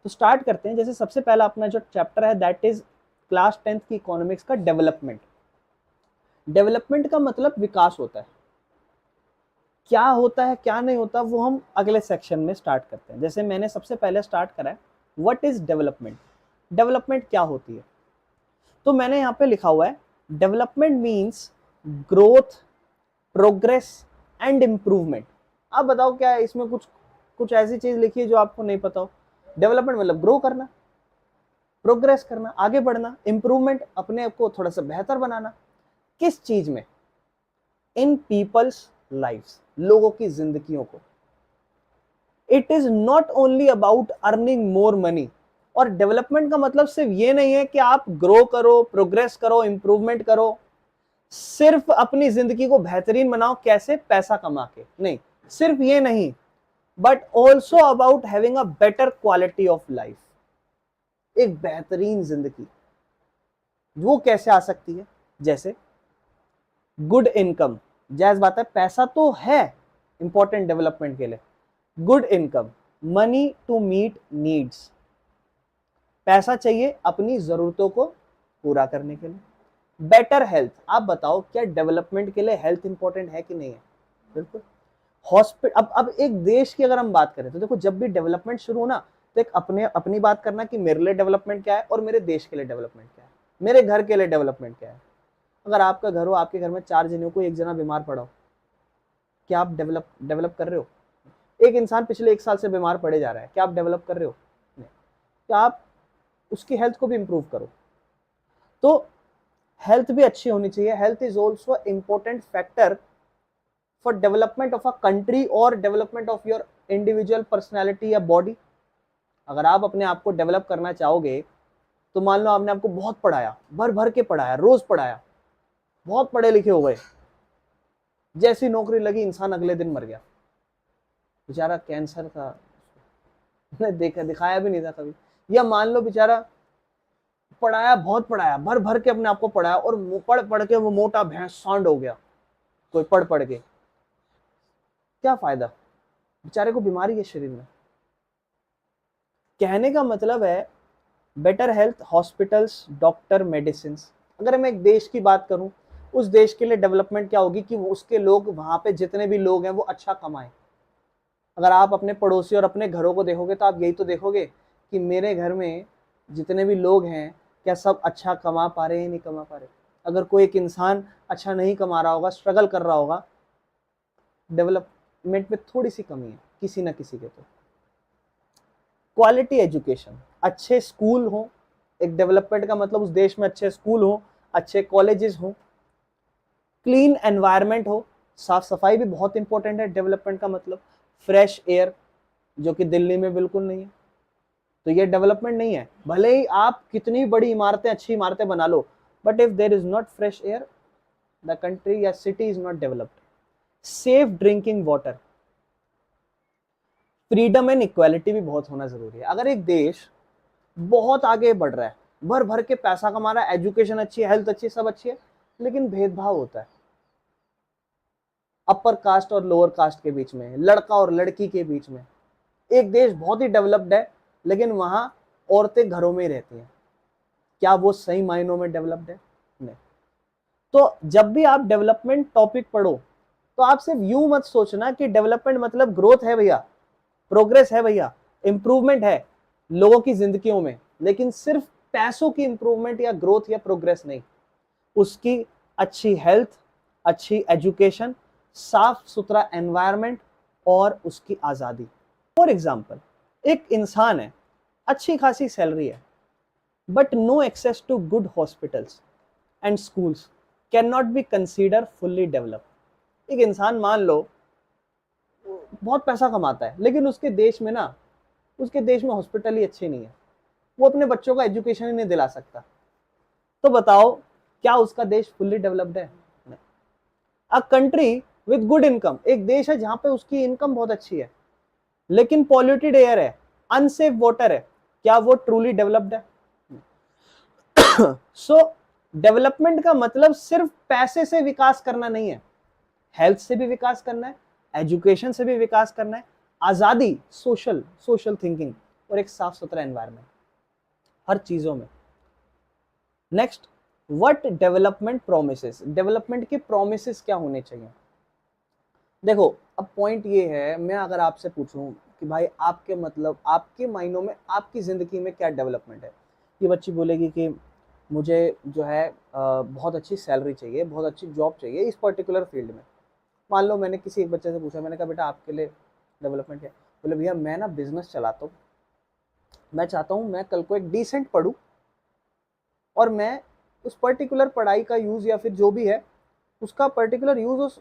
तो स्टार्ट करते हैं। जैसे सबसे पहला अपना जो चैप्टर है दैट इज क्लास 10th की इकोनॉमिक्स का डेवलपमेंट। डेवलपमेंट का मतलब विकास होता है, क्या होता है क्या नहीं होता वो हम अगले सेक्शन में स्टार्ट करते हैं। जैसे मैंने सबसे पहले स्टार्ट करा है व्हाट इज डेवलपमेंट, डेवलपमेंट क्या होती है। तो मैंने यहाँ पे लिखा हुआ है development means growth, progress and improvement. आप बताओ क्या है इसमें कुछ कुछ ऐसी चीज लिखी है जो आपको नहीं पता हो। डेवलपमेंट मतलब ग्रो करना, प्रोग्रेस करना, आगे बढ़ना, इंप्रूवमेंट अपने आप को थोड़ा सा बेहतर बनाना। किस चीज में? इन पीपल्स लाइफ्स, लोगों की जिंदगियों को। It is not only about earning more money. और डेवलपमेंट का मतलब सिर्फ ये नहीं है कि आप ग्रो करो, प्रोग्रेस करो, इंप्रूवमेंट करो, सिर्फ अपनी जिंदगी को बेहतरीन बनाओ कैसे, पैसा कमा के नहीं, सिर्फ ये नहीं, but also about having a better quality of life. एक बेहतरीन जिंदगी वो कैसे आ सकती है? जैसे गुड इनकम, जायज बात है, पैसा तो है इंपॉर्टेंट डेवलपमेंट के लिए। Good income, money to meet needs, पैसा चाहिए अपनी जरूरतों को पूरा करने के लिए। बेटर हेल्थ, आप बताओ क्या डेवलपमेंट के लिए हेल्थ इंपॉर्टेंट है कि नहीं है? बिल्कुल। हॉस्पिटल, अब एक देश की अगर हम बात करें तो देखो जब भी डेवलपमेंट शुरू हो ना तो एक अपनी बात करना कि मेरे लिए डेवलपमेंट क्या है और मेरे देश के लिए डेवलपमेंट क्या है, मेरे घर के लिए डेवलपमेंट क्या है। अगर आपका घर हो, आपके घर में 4 जनों को एक जना बीमार पड़ा हो, क्या आप डेवलप कर रहे हो? एक इंसान पिछले 1 साल से बीमार पड़े जा रहा है, क्या आप डेवलप कर रहे हो? नहीं। क्या आप उसकी हेल्थ को भी इंप्रूव करो। तो हेल्थ भी अच्छी होनी चाहिए। Health is also important factor for development of a country और development of your individual personality या बॉडी। अगर आप अपने आप को डेवलप करना चाहोगे तो मान लो आपने आपको बहुत पढ़ाया, भर भर के पढ़ाया, रोज पढ़ाया, बहुत पढ़े लिखे हो गए, जैसी नौकरी लगी इंसान अगले दिन मर गया, बेचारा कैंसर था, देखा दिखाया भी नहीं था कभी। या मान लो बेचारा पढ़ाया, बहुत पढ़ाया, भर भर के अपने आप को पढ़ाया और पढ़ पढ़ के वो मोटा भैंस सांड हो गया, कोई पढ़ पढ़ के, क्या फायदा? बेचारे को बीमारी है शरीर में। कहने का मतलब है better health, hospitals, doctor, medicine. अगर मैं एक देश की बात करूं, उस देश के लिए डेवलपमेंट क्या होगी कि उसके लोग, वहां पे जितने भी लोग हैं वो अच्छा कमाएं। अगर आप अपने पड़ोसी और अपने घरों को देखोगे तो आप यही तो देखोगे कि मेरे घर में जितने भी लोग हैं क्या सब अच्छा कमा पा रहे हैं, नहीं कमा पा रहे। अगर कोई एक इंसान अच्छा नहीं कमा रहा होगा, स्ट्रगल कर रहा होगा, डेवलपमेंट में थोड़ी सी कमी है किसी ना किसी के। तो क्वालिटी एजुकेशन, अच्छे स्कूल हो, एक डेवलपमेंट का मतलब उस देश में अच्छे स्कूल हो, अच्छे कॉलेजेस हो, क्लीन एनवायरनमेंट हो, साफ सफाई भी बहुत इंपॉर्टेंट है डेवलपमेंट का मतलब। फ्रेश एयर, जो कि दिल्ली में बिल्कुल नहीं है, तो ये डेवलपमेंट नहीं है। भले ही आप कितनी बड़ी इमारतें, अच्छी इमारतें बना लो, but if there is not fresh air, the country या city is not developed. Safe drinking water, freedom and equality भी बहुत होना जरूरी है। अगर एक देश बहुत आगे बढ़ रहा है, भर भर के पैसा कमा रहा है, एजुकेशन अच्छी है, हेल्थ अच्छी है, सब अच्छी है, लेकिन भेदभाव होता है अपर कास्ट और लोअर कास्ट के बीच में, लड़का और लड़की के बीच में। एक देश बहुत ही डेवलप्ड है लेकिन वहां औरतें घरों में ही रहती हैं, क्या वो सही मायनों में डेवलप्ड है? नहीं। तो जब भी आप डेवलपमेंट टॉपिक पढ़ो तो आप सिर्फ यूं मत सोचना कि डेवलपमेंट मतलब ग्रोथ है भैया, प्रोग्रेस है भैया, इंप्रूवमेंट है लोगों की जिंदगियों में, लेकिन सिर्फ पैसों की इंप्रूवमेंट या ग्रोथ या प्रोग्रेस नहीं, उसकी अच्छी हेल्थ, अच्छी एजुकेशन, साफ सुथरा एनवायरनमेंट और उसकी आजादी। फॉर एग्जाम्पल, एक इंसान है, अच्छी खासी सैलरी है, but no access to good hospitals and schools, can not be consider fully developed. एक इंसान मान लो बहुत पैसा कमाता है लेकिन उसके देश में हॉस्पिटल ही अच्छे नहीं है, वो अपने बच्चों का एजुकेशन ही नहीं दिला सकता, तो बताओ क्या उसका देश फुल्ली डेवलप्ड है? नहीं। A country with good income, एक देश है जहां पे उसकी इनकम बहुत अच्छी है लेकिन पॉल्यूटेड एयर है, अनसेफ वाटर है, क्या वो ट्रूली डेवलप्ड है? सो डेवलपमेंट का मतलब सिर्फ पैसे से विकास करना नहीं है, हेल्थ से भी विकास करना है, एजुकेशन से भी विकास करना है, आजादी, सोशल थिंकिंग, और एक साफ सुथरा एनवायरनमेंट हर चीजों में। Next, what development promises, development के प्रोमिसेस क्या होने चाहिए। देखो अब पॉइंट ये है, मैं अगर आपसे पूछूं कि भाई आपके मतलब आपके मायनों में आपकी जिंदगी में क्या डेवलपमेंट है, ये बच्ची बोलेगी कि मुझे जो है बहुत अच्छी सैलरी चाहिए, बहुत अच्छी जॉब चाहिए इस पर्टिकुलर फील्ड में। मान लो मैंने किसी एक बच्चे से पूछा, मैंने कहा बेटा आपके लिए डेवलपमेंट क्या है, बोले भैया मैं ना बिजनेस चलाता हूँ, मैं चाहता हूँ मैं कल को एक डिसेंट पढ़ूँ और मैं उस पर्टिकुलर पढ़ाई का यूज या फिर जो भी है उसका पर्टिकुलर यूज उस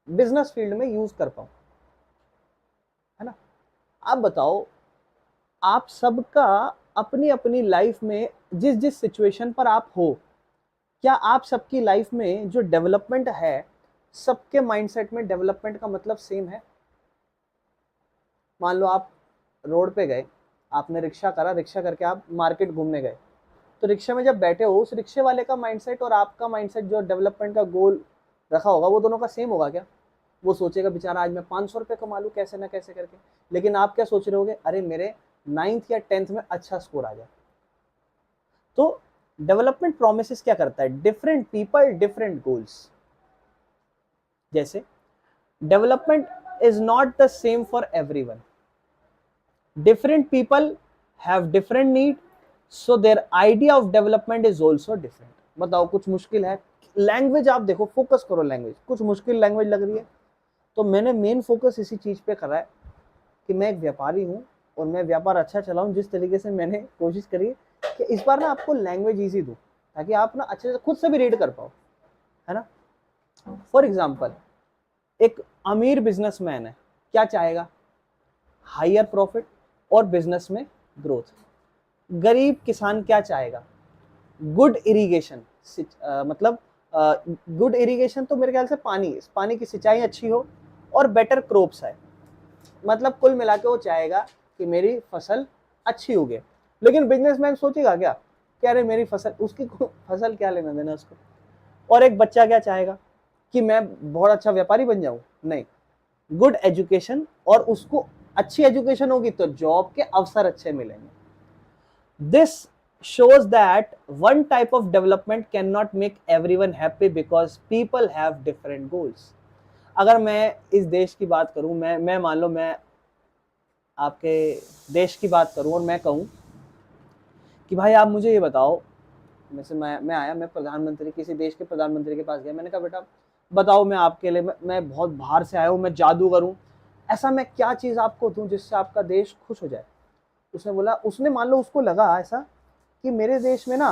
बिजनेस फील्ड में यूज कर पाऊँ, है ना। आप बताओ, आप सबका अपनी अपनी लाइफ में जिस जिस सिचुएशन पर आप हो, क्या आप सबकी लाइफ में जो डेवलपमेंट है, सबके माइंडसेट में डेवलपमेंट का मतलब सेम है। मान लो आप रोड पे गए, आपने रिक्शा करा, रिक्शा करके आप मार्केट घूमने गए, तो रिक्शे में जब बैठे हो उस रिक्शे वाले का माइंडसेट और आपका माइंडसेट जो डेवलपमेंट का गोल रखा होगा वो दोनों का सेम होगा क्या। वो सोचेगा बेचारा आज मैं 500 रुपये कमा लूँ कैसे ना कैसे करके, लेकिन आप क्या सोच रहे होगे, अरे मेरे 9th या 10th में अच्छा स्कोर आ जाए। तो डेवलपमेंट प्रोमिसेस क्या करता है, डिफरेंट पीपल डिफरेंट गोल्स। जैसे development is not the same for everyone, different people have different need, so their idea of development is also different. बताओ कुछ मुश्किल है, लैंग्वेज आप देखो, फोकस करो लैंग्वेज, कुछ मुश्किल लैंग्वेज लग रही है तो मैंने मेन फोकस इसी चीज पे करा है कि मैं एक व्यापारी हूँ और मैं व्यापार अच्छा चलाऊं। जिस तरीके से मैंने कोशिश करी कि इस बार ना आपको लैंग्वेज ईजी दूं ताकि आप ना अच्छे से खुद से भी रीड कर पाओ, है ना। फॉर एग्जाम्पल, एक अमीर बिजनेसमैन है, क्या चाहेगा, हायर प्रॉफिट और बिजनेस में ग्रोथ। गरीब किसान क्या चाहेगा, गुड इरिगेशन, मतलब गुड इरिगेशन तो मेरे ख्याल से पानी की सिंचाई अच्छी हो और बेटर क्रॉप्स है। मतलब कुल मिला के वो चाहेगा कि मेरी फसल अच्छी उगे। लेकिन बिजनेसमैन सोचेगा क्या कि अरे मेरी फसल, उसकी फसल क्या लेना देना उसको। और एक बच्चा क्या चाहेगा कि मैं बहुत अच्छा व्यापारी बन जाऊं, नहीं, गुड एजुकेशन, और उसको अच्छी एजुकेशन होगी तो जॉब के अवसर अच्छे मिलेंगे। This shows that one type of development cannot make everyone happy because people have different goals। अगर मैं इस देश की बात करूं, मैं मान लो मैं आपके देश की बात करूं और मैं कहूं कि भाई आप मुझे ये बताओ, जैसे मैं आया, मैं प्रधानमंत्री, किसी देश के प्रधानमंत्री के पास गया, मैंने कहा बेटा बताओ मैं आपके लिए, मैं बहुत बाहर से आया हूँ, मैं जादूगर हूँ, ऐसा मैं क्या चीज़ आपको दूं जिससे आपका देश खुश हो जाए। उसने बोला, उसने मान लो उसको लगा ऐसा कि मेरे देश में ना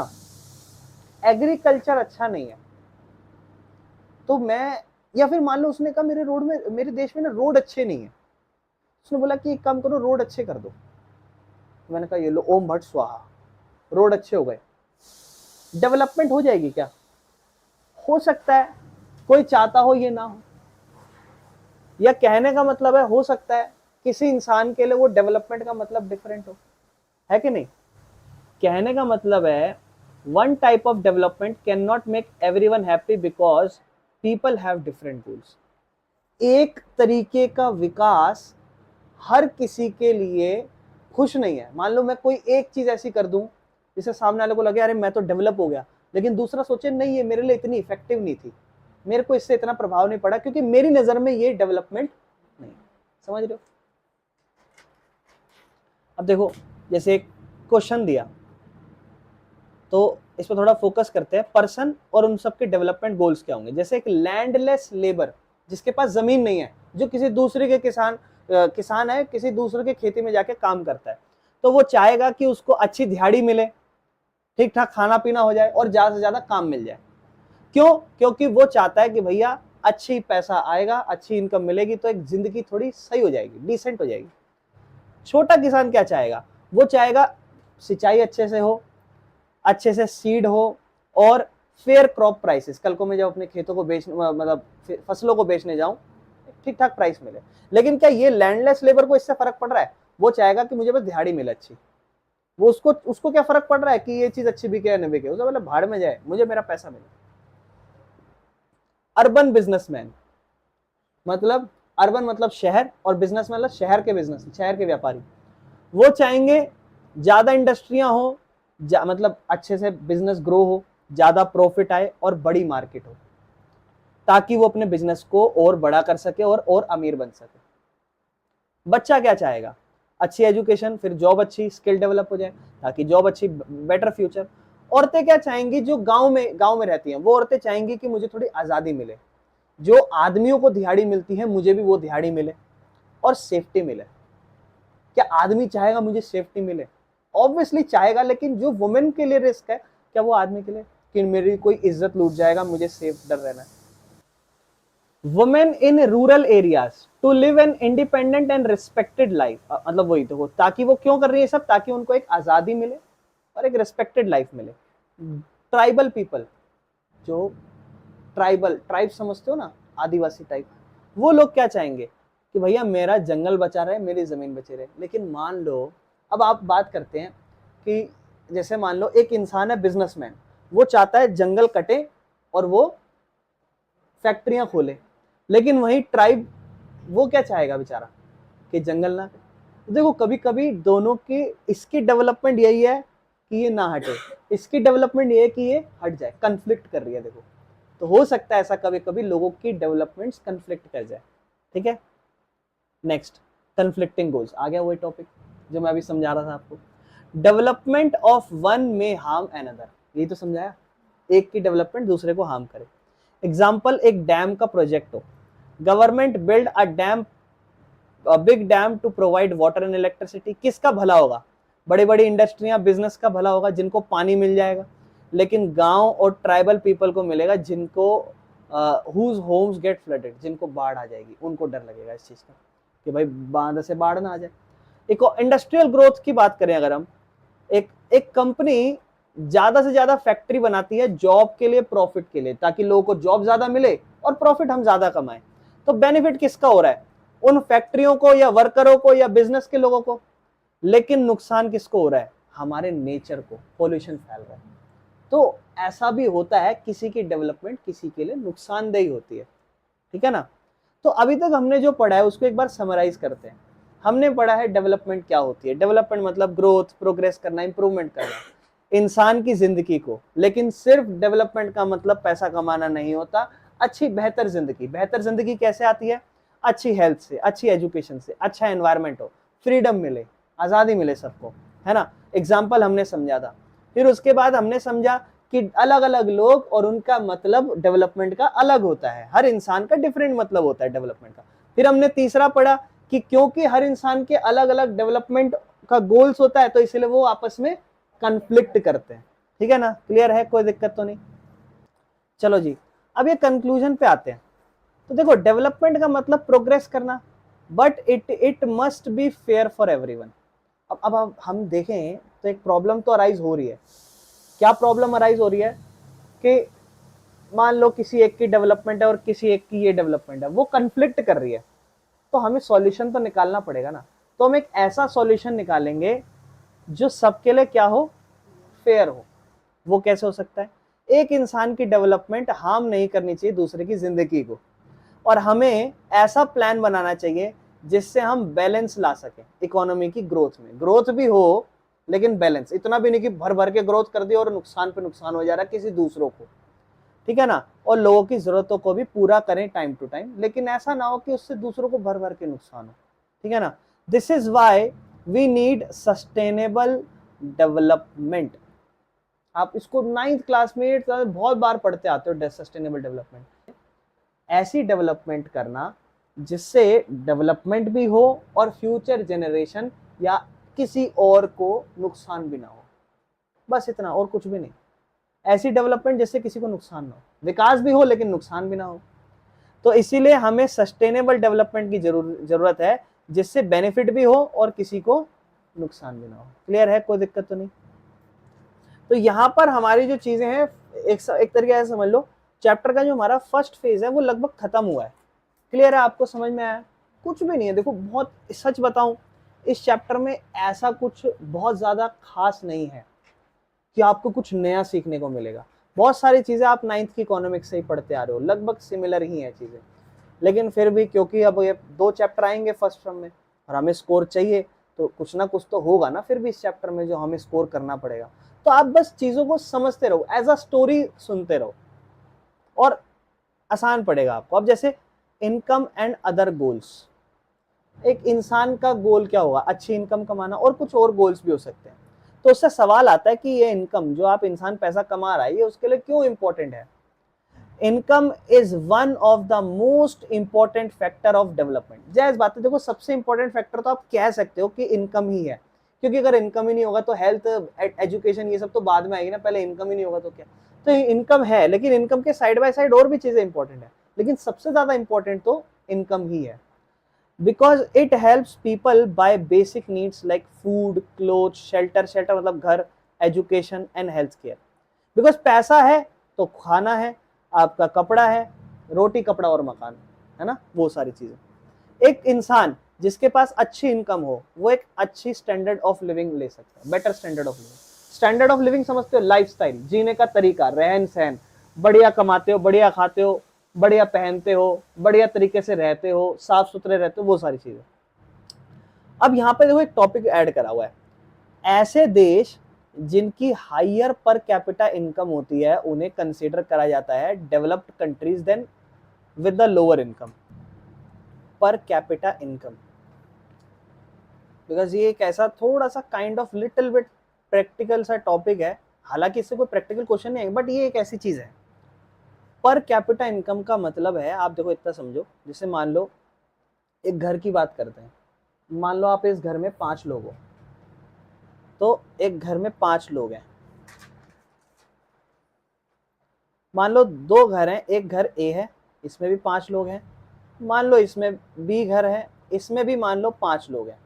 एग्रीकल्चर अच्छा नहीं है, तो मैं, या फिर मान लो उसने कहा मेरे देश में ना रोड अच्छे नहीं है, उसने बोला कि एक काम करो रोड अच्छे कर दो। मैंने कहा ये लो ओम भट्ट स्वाहा, रोड अच्छे हो गए, डेवलपमेंट हो जाएगी क्या। हो सकता है कोई चाहता हो ये ना हो, या कहने का मतलब है हो सकता है किसी इंसान के लिए वो डेवलपमेंट का मतलब डिफरेंट हो, है कि नहीं। कहने का मतलब है one type of development can not make everyone happy because people have different goals. एक तरीके का विकास हर किसी के लिए खुश नहीं है। मान लो मैं कोई एक चीज ऐसी कर दूं जिससे सामने वाले को लगे अरे मैं तो डेवलप हो गया, लेकिन दूसरा सोचे नहीं ये मेरे लिए इतनी इफेक्टिव नहीं थी, मेरे को इससे इतना प्रभाव नहीं पड़ा क्योंकि मेरी नजर में ये डेवलपमेंट नहीं। समझ रहे हो। अब देखो जैसे एक क्वेश्चन दिया तो इस पर थोड़ा फोकस करते हैं, पर्सन और उन सबके डेवलपमेंट गोल्स क्या होंगे। जैसे एक लैंडलेस लेबर, जिसके पास जमीन नहीं है, जो किसी दूसरे के किसान है, किसी दूसरे के खेती में जाके काम करता है, तो वो चाहेगा कि उसको अच्छी दिहाड़ी मिले, ठीक ठाक खाना पीना हो जाए और ज्यादा से ज्यादा काम मिल जाए। क्यों, क्योंकि वो चाहता है कि भैया अच्छी पैसा आएगा, अच्छी इनकम मिलेगी तो एक जिंदगी थोड़ी सही हो जाएगी, डिसेंट हो जाएगी। छोटा किसान क्या चाहेगा, वो चाहेगा सिंचाई अच्छे से हो, अच्छे से सीड हो और फेयर क्रॉप प्राइसेस, कल को मैं जब अपने खेतों को मतलब फसलों को बेचने जाऊं ठीक ठाक प्राइस मिले। लेकिन क्या ये लैंडलेस लेबर को इससे फर्क पड़ रहा है, वो चाहेगा कि मुझे बस दिहाड़ी मिले अच्छी। वो उसको क्या फर्क पड़ रहा है कि ये चीज अच्छी बिके या नहीं बिके, उसे मतलब भाड़ में जाए, मुझे मेरा पैसा मिले। अर्बन बिजनेसमैन मतलब, अर्बन मतलब शहर और बिजनेस मतलब शहर के बिजनेस, शहर के व्यापारी, वो चाहेंगे ज्यादा इंडस्ट्रियां हो, मतलब अच्छे से बिजनेस ग्रो हो, ज्यादा प्रॉफिट आए और बड़ी मार्केट हो, ताकि वो अपने बिजनेस को और बड़ा कर सके और अमीर बन सके। बच्चा क्या चाहेगा? अच्छी एजुकेशन, फिर जॉब अच्छी, स्किल डेवलप हो जाए ताकि जॉब अच्छी, बेटर फ्यूचर। औरतें क्या चाहेंगी? जो गांव में रहती हैं, वो औरतें चाहेंगी कि मुझे थोड़ी आजादी मिले, जो आदमियों को दिहाड़ी मिलती है मुझे भी वो दिहाड़ी मिले और सेफ्टी मिले। क्या आदमी चाहेगा मुझे सेफ्टी मिले? ऑब्वियसली चाहेगा, लेकिन जो वुमेन के लिए रिस्क है, क्या वो आदमी के लिए कि मेरी कोई इज्जत लूट जाएगा, मुझे सेफ डर रहना है। Women in rural areas to live an independent and respected life, मतलब वही तो, ताकि वो क्यों कर रही है सब? ताकि उनको एक आजादी मिले और एक रिस्पेक्टेड लाइफ मिले। ट्राइबल पीपल, जो ट्राइब समझते हो ना, आदिवासी टाइप, वो लोग क्या चाहेंगे कि भैया मेरा जंगल बचा रहे, मेरी जमीन बचे रहे। लेकिन मान लो, अब आप बात करते हैं कि जैसे मान लो एक इंसान है बिजनेसमैन, वो चाहता है जंगल कटे और वो फैक्ट्रियां खोले, लेकिन वही ट्राइब वो क्या चाहेगा बेचारा कि जंगल ना कटे। देखो कभी कभी दोनों की, इसकी डेवलपमेंट यही है कि ये ना हटे, इसकी डेवलपमेंट ये है कि ये हट जाए, कंफ्लिक्ट कर रही है। देखो, तो हो सकता है ऐसा कभी कभी लोगों की डेवलपमेंट्स कंफ्लिक्ट कर जाए। ठीक है, नेक्स्ट, कंफ्लिक्टिंग गोल्स आ गया, वही टॉपिक जो मैं अभी समझा रहा था आपको। डेवलपमेंट ऑफ वन में हार्म एनदर, यही तो समझाया, एक की डेवलपमेंट दूसरे को हार्म करे। एग्जाम्पल, एक डैम का प्रोजेक्ट हो, government build a dam, big dam to provide water and electricity, किसका भला होगा? बड़ी बड़ी इंडस्ट्रियां, बिजनेस का भला होगा जिनको पानी मिल जाएगा। लेकिन गांव और ट्राइबल पीपल को मिलेगा जिनको whose homes get flooded, जिनको बाढ़ आ जाएगी, उनको डर लगेगा इस चीज का कि भाई बांध से बाढ़ ना आ जाए। एक इंडस्ट्रियल ग्रोथ की बात करें अगर हम, एक कंपनी ज्यादा से ज्यादा फैक्ट्री बनाती है जॉब के लिए, प्रॉफिट के लिए, ताकि लोगों को जॉब ज्यादा मिले और प्रॉफिट हम ज्यादा कमाएं। तो बेनिफिट किसका हो रहा है? उन फैक्ट्रियों को या वर्करों को या बिजनेस के लोगों को। लेकिन नुकसान किसको हो रहा है? हमारे नेचर को, पॉल्यूशन फैल रहा है। तो ऐसा भी होता है, किसी की डेवलपमेंट किसी के लिए नुकसानदेही होती है। ठीक है ना? तो अभी तक हमने जो पढ़ा है उसको एक बार समराइज करते हैं। हमने पढ़ा है डेवलपमेंट क्या होती है। डेवलपमेंट मतलब ग्रोथ, प्रोग्रेस करना, इंप्रूवमेंट करना इंसान की जिंदगी को। लेकिन सिर्फ डेवलपमेंट का मतलब पैसा कमाना नहीं होता, अच्छी बेहतर जिंदगी। बेहतर जिंदगी कैसे आती है? अच्छी हेल्थ से, अच्छी एजुकेशन से, अच्छा एनवायरनमेंट हो, फ्रीडम मिले, आजादी मिले सबको, है ना? एग्जाम्पल हमने समझा था। फिर उसके बाद हमने समझा कि अलग अलग लोग और उनका मतलब डेवलपमेंट का अलग होता है, हर इंसान का डिफरेंट मतलब होता है डेवलपमेंट का। फिर हमने तीसरा पढ़ा कि क्योंकि हर इंसान के अलग अलग डेवलपमेंट का गोल्स होता है, तो इसलिए वो आपस में कंफ्लिक्ट करते हैं। ठीक है ना? क्लियर है? कोई दिक्कत तो नहीं? चलो जी, अब ये कंक्लूजन पे आते हैं। तो देखो, डेवलपमेंट का मतलब प्रोग्रेस करना, but it must be fair for everyone. अब हम देखें तो एक प्रॉब्लम तो अराइज हो रही है। क्या प्रॉब्लम अराइज हो रही है कि मान लो किसी एक की डेवलपमेंट है और किसी एक की ये डेवलपमेंट है, वो कंफ्लिक्ट कर रही है। तो हमें सॉल्यूशन तो निकालना पड़ेगा ना। तो हम एक ऐसा सॉल्यूशन निकालेंगे जो सबके लिए क्या हो? फेयर हो। वो कैसे हो सकता है? एक इंसान की डेवलपमेंट हार्म नहीं करनी चाहिए दूसरे की जिंदगी को, और हमें ऐसा प्लान बनाना चाहिए जिससे हम बैलेंस ला सकें इकोनॉमी की ग्रोथ में। ग्रोथ भी हो लेकिन बैलेंस, इतना भी नहीं कि भर भर के ग्रोथ कर दी और नुकसान पे नुकसान हो जा रहा है किसी दूसरों को। ठीक है ना? और लोगों की जरूरतों को भी पूरा करें टाइम टू टाइम, लेकिन ऐसा ना हो कि उससे दूसरों को भर भर के नुकसान हो। ठीक है ना? This is why we need sustainable development. आप इसको 9th क्लास में बहुत बार पढ़ते आते हो, सस्टेनेबल डेवलपमेंट। ऐसी डेवलपमेंट करना जिससे डेवलपमेंट भी हो और फ्यूचर जनरेशन या किसी और को नुकसान भी ना हो। बस इतना, और कुछ भी नहीं। ऐसी डेवलपमेंट जिससे किसी को नुकसान ना हो, विकास भी हो लेकिन नुकसान भी ना हो। तो इसीलिए हमें सस्टेनेबल डेवलपमेंट की जरूरत है, जिससे बेनिफिट भी हो और किसी को नुकसान भी ना हो। क्लियर है? कोई दिक्कत तो नहीं? तो यहाँ पर हमारी जो चीजें हैं, एक तरीके से समझ लो, चैप्टर का जो हमारा फर्स्ट फेज है वो लगभग खत्म हुआ है। क्लियर है? आपको समझ में आया? कुछ भी नहीं है। देखो, बहुत सच बताऊं, इस चैप्टर में ऐसा कुछ बहुत ज्यादा खास नहीं है कि आपको कुछ नया सीखने को मिलेगा। बहुत सारी चीजें आप 9th की इकोनॉमिक्स से ही पढ़ते आ रहे हो, लगभग सिमिलर ही है चीजें। लेकिन फिर भी क्योंकि अब ये 2 चैप्टर आएंगे फर्स्ट टर्म में और हमें स्कोर चाहिए, तो कुछ ना कुछ तो होगा ना फिर भी इस चैप्टर में जो हमें स्कोर करना पड़ेगा। तो आप बस चीजों को समझते रहो, एज अ स्टोरी सुनते रहो और आसान पड़ेगा आपको। अब जैसे इनकम एंड अदर गोल्स, एक इंसान का गोल क्या होगा, अच्छी इनकम कमाना, और कुछ और गोल्स भी हो सकते हैं। तो उससे सवाल आता है कि ये इनकम जो आप इंसान पैसा कमा रहा है ये उसके लिए क्यों इंपॉर्टेंट है। Income is one of the most important factor of development. जायज बात है, देखो सबसे इंपॉर्टेंट फैक्टर तो आप कह सकते हो कि इनकम ही है, क्योंकि अगर इनकम ही नहीं होगा तो हेल्थ, एजुकेशन, ये सब तो बाद में आएगी ना, पहले इनकम ही नहीं होगा तो क्या। तो इनकम है, लेकिन इनकम के साइड बाय साइड और भी चीजें इंपॉर्टेंट है, लेकिन सबसे ज्यादा इंपॉर्टेंट तो इनकम ही है। Because it helps people buy basic needs like food, cloth, shelter, shelter मतलब घर, education and health care. Because पैसा है तो खाना है, आपका कपड़ा है, रोटी कपड़ा और मकान है ना, वो सारी चीजें। एक इंसान जिसके पास अच्छी इनकम हो वो एक अच्छी स्टैंडर्ड ऑफ लिविंग ले सकता है, better standard of living. Standard of living समझते हो, लाइफस्टाइल, जीने का तरीका, रहन सहन, बढ़िया कमाते हो, बढ़िया खाते हो, बढ़िया पहनते हो, बढ़िया तरीके से रहते हो, साफ सुथरे रहते हो, वो सारी चीजें। अब यहाँ पे देखो एक टॉपिक ऐड करा हुआ है, ऐसे देश जिनकी हायर पर कैपिटा इनकम होती है उन्हें कंसीडर करा जाता है developed countries then with the lower income, per capita income. Because ये एक ऐसा थोड़ा सा kind of little bit practical सा टॉपिक है, हालांकि इससे कोई प्रैक्टिकल क्वेश्चन नहीं है, बट ये एक ऐसी चीज है। पर कैपिटा इनकम का मतलब है, आप देखो इतना समझो, जैसे मान लो एक घर की बात करते हैं, मान लो आप इस घर में 5 लोग हो, तो एक घर में 5 लोग हैं, मान लो 2 घर हैं, एक घर ए है, इसमें भी 5 लोग हैं, मान लो इसमें बी घर है, इसमें भी मान लो 5 लोग हैं,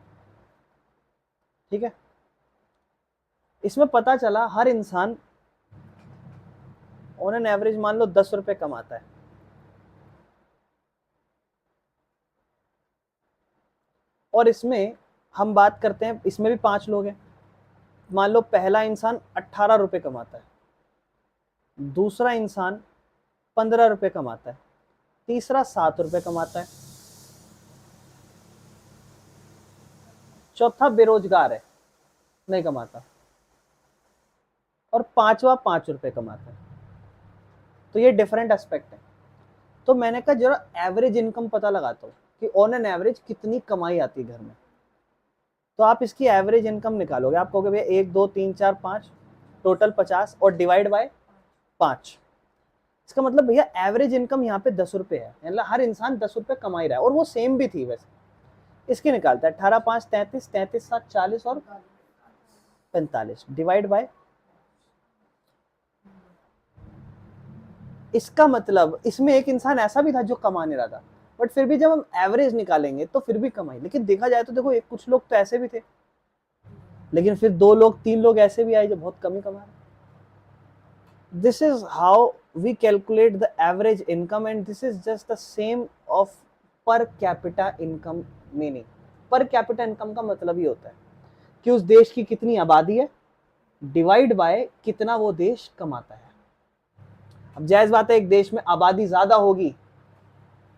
ठीक है। इसमें पता चला हर इंसान ऑन एन एवरेज मान लो 10 रुपए कमाता है, और इसमें हम बात करते हैं, इसमें भी 5 लोग हैं, मान लो पहला इंसान 18 रुपए कमाता है, दूसरा इंसान 15 रुपए कमाता है, तीसरा 7 रुपए कमाता है, चौथा बेरोजगार है, नहीं कमाता, और पांचवा 5 रुपए कमाता है। तो ये डिफरेंट एस्पेक्ट है। तो मैंने कहा जरा एवरेज इनकम पता लगाता हूँ कि ऑन एन एवरेज कितनी कमाई आती है घर में। तो आप इसकी एवरेज इनकम निकालोगे, आप कहोगे भैया 1 2 3 4 5 टोटल 50 और डिवाइड बाय 5। इसका मतलब भैया एवरेज इनकम यहाँ पे 10 रुपए है, मतलब हर इंसान 10 रुपए कमा ही रहा है, और वो सेम भी थी वैसे। इसकी निकालता है 18 5 33, 33 7 40 और 45 डिवाइड बाय। इसका मतलब इसमें एक इंसान ऐसा भी था जो कमा नहीं रहा था, बट फिर भी जब हम एवरेज निकालेंगे तो फिर भी कमाई। लेकिन देखा जाए तो देखो, एक कुछ लोग तो ऐसे भी थे, लेकिन फिर 2 लोग 3 लोग ऐसे भी आए जो बहुत कम ही कमा रहे। This is how we calculate the average income, and this is just the same of per capita income meaning. Per capita income का मतलब ही होता है कि उस देश की कितनी आबादी है डिवाइड बाय कितना वो देश कमाता है। अब जायज बात है, एक देश में आबादी ज्यादा होगी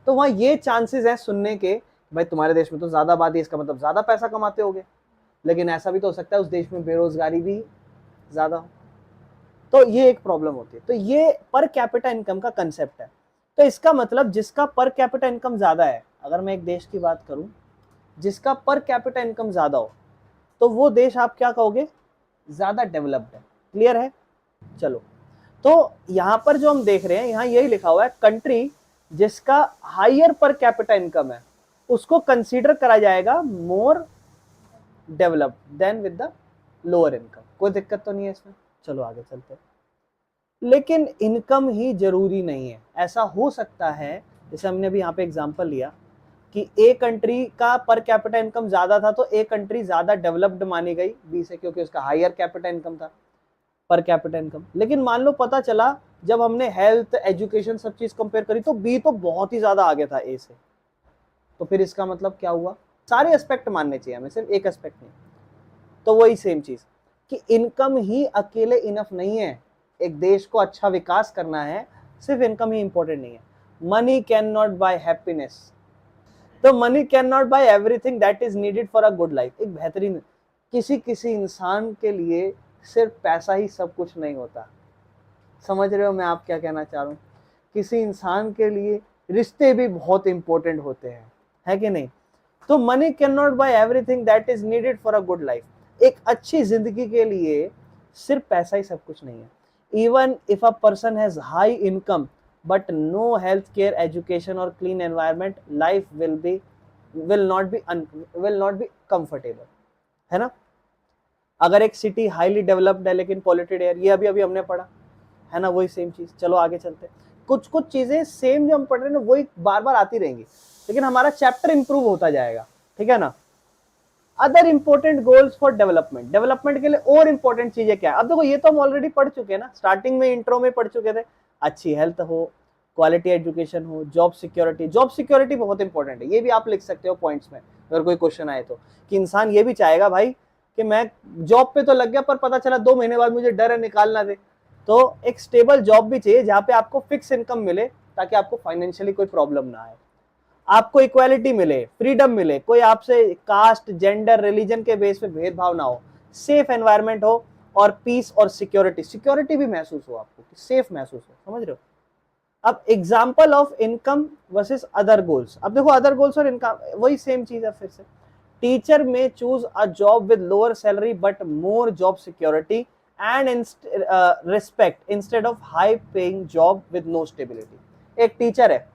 तो वहां ये चांसेस है सुनने के, भाई तुम्हारे देश में तो ज्यादा आबादी है, इसका मतलब ज्यादा पैसा कमाते होगे। लेकिन ऐसा भी तो हो सकता है उस देश में बेरोजगारी भी ज्यादा हो, तो ये एक प्रॉब्लम होती है। तो ये पर कैपिटा इनकम का कंसेप्ट है। तो इसका मतलब जिसका पर कैपिटा इनकम ज्यादा है, अगर मैं एक देश की बात करूं जिसका पर कैपिटा इनकम ज्यादा हो, तो वो देश आप क्या कहोगे, ज्यादा डेवलप्ड है। क्लियर है? चलो, तो यहां पर जो हम देख रहे हैं, यहां यही लिखा हुआ है, कंट्री जिसका हायर पर कैपिटा इनकम है उसको कंसीडर करा जाएगा more developed then with the lower income. कोई दिक्कत तो नहीं है इसमें? चलो आगे चलते हैं। लेकिन इनकम ही जरूरी नहीं है। ऐसा हो सकता है, जैसे हमने अभी यहाँ पे एग्जांपल लिया कि ए कंट्री का पर कैपिटा इनकम ज्यादा था तो ए कंट्री ज्यादा डेवलप्ड मानी गई बी से, क्योंकि उसका हायर कैपिटा इनकम था, पर कैपिटा इनकम। लेकिन मान लो पता चला जब हमने हेल्थ, एजुकेशन सब चीज कंपेयर करी तो बी तो बहुत ही ज्यादा आगे था ए से, तो फिर इसका मतलब क्या हुआ, सारे एस्पेक्ट मानने चाहिए हमें, सिर्फ एक एस्पेक्ट नहीं। तो वही सेम चीज कि इनकम ही अकेले इनफ नहीं है। एक देश को अच्छा विकास करना है, सिर्फ इनकम ही इंपॉर्टेंट नहीं है। Money can not buy happiness. तो money can not buy everything that is needed for a good life. एक बेहतरीन, किसी इंसान के लिए सिर्फ पैसा ही सब कुछ नहीं होता। समझ रहे हो मैं आप क्या कहना चाह रहा हूँ? किसी इंसान के लिए रिश्ते भी बहुत इंपॉर्टेंट होते हैं, है कि नहीं? तो money can not buy everything that is needed for a good life. एक अच्छी जिंदगी के लिए सिर्फ पैसा ही सब कुछ नहीं है। Even if a person has high income but no health care, education और clean environment, life will not be comfortable, है ना? अगर एक सिटी हाईली डेवलप्ड है लेकिन पॉल्यूटेड एयर, ये अभी अभी हमने पढ़ा है ना, वही सेम चीज। चलो आगे चलते हैं। कुछ कुछ चीजें सेम जो हम पढ़ रहे हैं ना वही बार बार आती रहेंगी, लेकिन हमारा चैप्टर इंप्रूव होता जाएगा, ठीक है ना? Other important goals for development, development के लिए और इंपॉर्टेंट चीजें क्या है? अब देखो ये तो हम ऑलरेडी पढ़ चुके हैं ना, स्टार्टिंग में इंट्रो में पढ़ चुके थे। अच्छी हेल्थ हो, क्वालिटी एजुकेशन हो, जॉब सिक्योरिटी। जॉब सिक्योरिटी बहुत इंपॉर्टेंट है, ये भी आप लिख सकते हो पॉइंट्स में अगर कोई क्वेश्चन आए तो, कि इंसान ये भी चाहेगा भाई कि मैं जॉब पे तो लग गया पर पता चला 2 महीने बाद मुझे डर है निकालना दे। तो एक स्टेबल जॉब भी चाहिए जहां पे आपको फिक्स इनकम मिले, ताकि आपको फाइनेंशियली कोई प्रॉब्लम ना आए, आपको इक्वालिटी मिले, फ्रीडम मिले, कोई आपसे कास्ट, जेंडर, रिलीजन के बेस पे भेदभाव ना हो, सेफ एनवायरनमेंट हो, और पीस और सिक्योरिटी भी महसूस हो आपको, सेफ महसूस हो। समझ रहे हो? अब example of income versus other goals. अब देखो अदर गोल्स और इनकम वही सेम चीज है फिर से। Teacher may choose a job with lower salary but more job security and respect instead of high paying job with no stability. एक teacher है,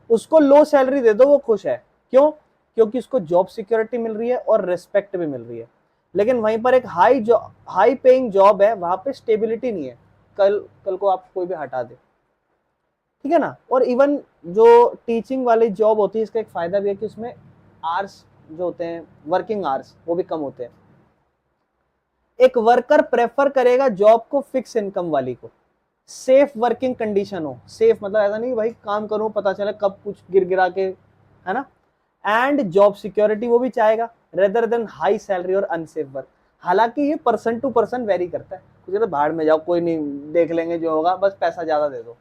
उसको लो सैलरी दे दो, वो खुश है। क्यों? क्योंकि उसको जॉब सिक्योरिटी मिल रही है और रिस्पेक्ट भी मिल रही है। लेकिन वहीं पर एक हाई पेइंग जॉब है, वहां पे स्टेबिलिटी नहीं है, कल को आप कोई भी हटा दे, ठीक है ना? और इवन जो टीचिंग वाली जॉब होती है, इसका एक फायदा भी है कि उसमें आवर्स जो होते हैं, वर्किंग आवर्स, वो भी कम होते हैं। एक वर्कर प्रेफर करेगा जॉब को फिक्स इनकम वाली को, सेफ वर्किंग कंडीशन हो। सेफ मतलब ऐसा नहीं भाई काम करूं पता चले कब कुछ गिर गिरा के, है ना? एंड जॉब सिक्योरिटी वो भी चाहेगा, रेदर देन हाई सैलरी और अनसेफ वर्क। हालांकि ये पर्सन टू पर्सन वेरी करता है, कुछ तो भाड़ में जाओ, कोई नहीं, देख लेंगे जो होगा, बस पैसा ज्यादा दे दो,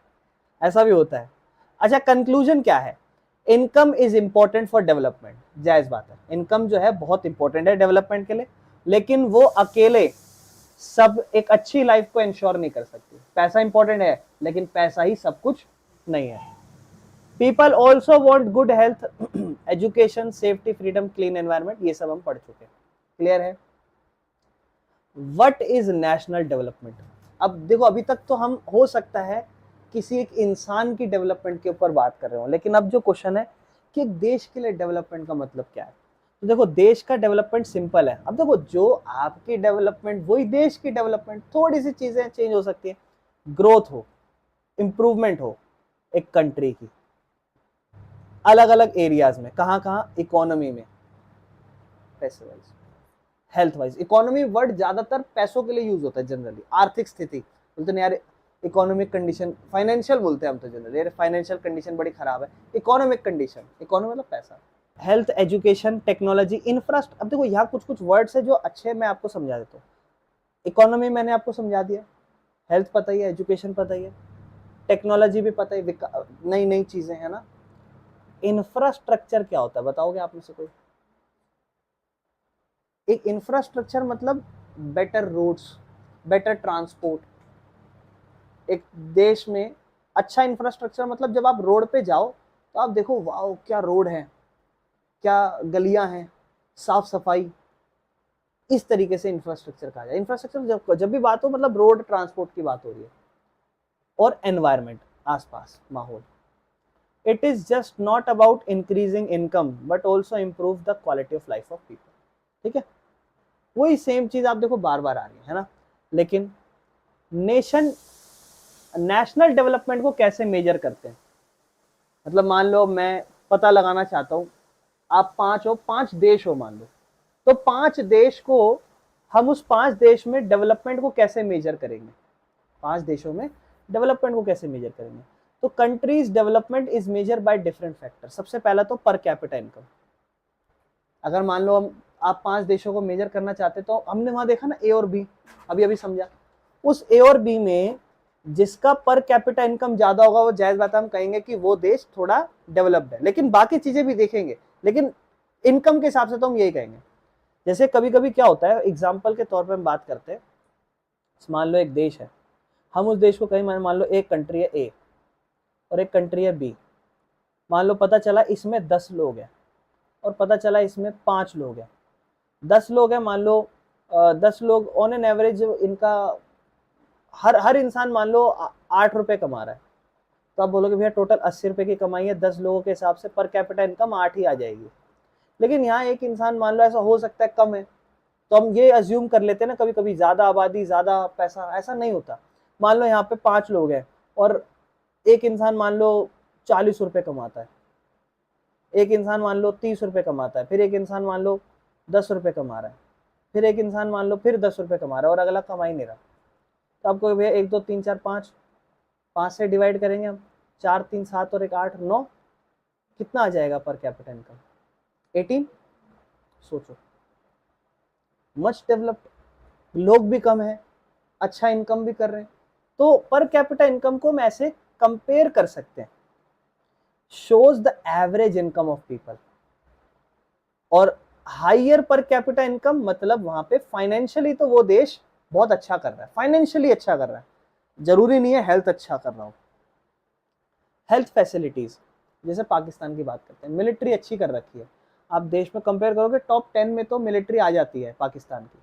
ऐसा भी होता है। अच्छा, कंक्लूजन क्या है? Income is important for development, जायज बात है, इनकम जो है बहुत इंपॉर्टेंट है डेवलपमेंट के लिए, लेकिन वो अकेले सब एक अच्छी लाइफ को इंश्योर नहीं कर सकती। पैसा इंपॉर्टेंट है लेकिन पैसा ही सब कुछ नहीं है। People also want good health, education, safety, freedom, clean environment, ये सब हम पढ़ चुके हैं, क्लियर है? What is national development? अब देखो अभी तक तो हम हो सकता है किसी एक इंसान की डेवलपमेंट के ऊपर बात कर रहे हो, लेकिन अब जो क्वेश्चन है कि एक देश के लिए डेवलपमेंट का मतलब क्या है, तो देखो देश का डेवलपमेंट सिंपल है। अब देखो जो आपकी डेवलपमेंट वही देश की डेवलपमेंट, थोड़ी सी चीजें चेंज हो सकती है, ग्रोथ हो, इंप्रूवमेंट हो एक कंट्री की अलग अलग एरियाज में, कहाँ कहाँ, इकोनॉमी में, पैसे wise, health wise. Economy word ज्यादातर पैसों के लिए यूज होता है जनरली, आर्थिक स्थिति बोलते हैं यार, इकोनॉमिक कंडीशन, फाइनेंशियल बोलते हैं हम तो जनरली, यार फाइनेंशियल कंडीशन बड़ी खराब है, इकोनॉमिक कंडीशन, इकोनॉमी मतलब पैसा। Health, education, technology, infrastructure. अब देखो यहाँ कुछ कुछ वर्ड्स है जो अच्छे, मैं आपको समझा देता हूँ। इकोनॉमी मैंने आपको समझा दिया, हेल्थ पता ही है, एजुकेशन पता ही है, टेक्नोलॉजी भी पता है, नई नई चीजें है ना। इंफ्रास्ट्रक्चर क्या होता है बताओगे आप में से कोई? एक इंफ्रास्ट्रक्चर मतलब बेटर रोड्स, बेटर ट्रांसपोर्ट। एक देश में अच्छा इंफ्रास्ट्रक्चर मतलब जब आप रोड पे जाओ तो आप देखो वाओ क्या रोड है, क्या गलियां हैं, साफ सफाई, इस तरीके से इंफ्रास्ट्रक्चर कहा जाए। इंफ्रास्ट्रक्चर जब भी बात हो मतलब रोड ट्रांसपोर्ट की बात हो रही है, और एनवायरनमेंट, आसपास माहौल। It is just not about increasing income but also improve the quality of life of people, ठीक है? वही सेम चीज आप देखो बार बार आ रही है ना। लेकिन नेशनल डेवलपमेंट को कैसे मेजर करते हैं? मतलब मान लो मैं पता लगाना चाहता हूं, आप 5 देश हो मान लो, तो 5 देश को हम उस 5 देश में डेवलपमेंट को कैसे मेजर करेंगे? 5 देशों में डेवलपमेंट को कैसे मेजर करेंगे? तो countries development is measure by different factor. सबसे पहला तो पर कैपिटा इनकम। अगर मान लो आप 5 देशों को मेजर करना चाहते तो हमने वहां देखा ना ए और बी, अभी अभी समझा, उस ए और बी में जिसका पर कैपिटा इनकम ज्यादा होगा वो जायज बात है हम कहेंगे कि वो देश थोड़ा डेवलप्ड है। लेकिन बाकी चीजें भी देखेंगे लेकिन इनकम के हिसाब से तो हम यही कहेंगे। जैसे कभी कभी क्या होता है, एग्जाम्पल के तौर पे हम बात करते हैं, मान लो एक देश है, हम उस देश को कहीं मान लो एक कंट्री है ए और एक कंट्री है बी। मान लो पता चला इसमें 10 लोग हैं और पता चला इसमें 5 लोग हैं। 10 लोग हैं, मान लो 10 लोग ऑन एन एवरेज इनका हर हर इंसान मान लो 8 रुपए कमा रहा है, तो आप बोलोगे भैया टोटल 80 रुपए की कमाई है, 10 लोगों के हिसाब से पर कैपिटा इनकम 8 ही आ जाएगी। लेकिन यहाँ एक इंसान मान लो ऐसा हो सकता है कम है, तो हम ये अज्यूम कर लेते हैं ना कभी कभी ज्यादा आबादी ज्यादा पैसा, ऐसा नहीं होता। मान लो यहाँ पे 5 लोग हैं और एक इंसान मान लो 40 रुपए कमाता है, एक इंसान मान लो 30 रुपए कमाता है, फिर एक इंसान मान लो 10 रुपए कमा रहा है, फिर एक इंसान मान लो फिर 10 रुपए कमा रहा है और अगला कमा ही नहीं रहा। तो आपको भैया 1 2 3 4 5, 5 से डिवाइड करेंगे हम, 4 3 7 और 1 8 9, कितना आ जाएगा पर कैपिटा इनकम? 18। सोचो, मच डेवलप्ड, लोग भी कम है, अच्छा इनकम भी कर रहे हैं। तो पर कैपिटा इनकम को हम ऐसे कंपेयर कर सकते हैं, shows the average income of people. और हाइयर पर कैपिटा इनकम मतलब वहां पे फाइनेंशियली तो वो देश बहुत अच्छा कर रहा है, फाइनेंशियली अच्छा कर रहा है, जरूरी नहीं है हेल्थ अच्छा कर रहा हो। हेल्थ फैसिलिटीज, जैसे पाकिस्तान की बात करते हैं, मिलिट्री अच्छी कर रखी है। आप देश में कंपेयर करोगे टॉप 10 में तो मिलिट्री आ जाती है पाकिस्तान की।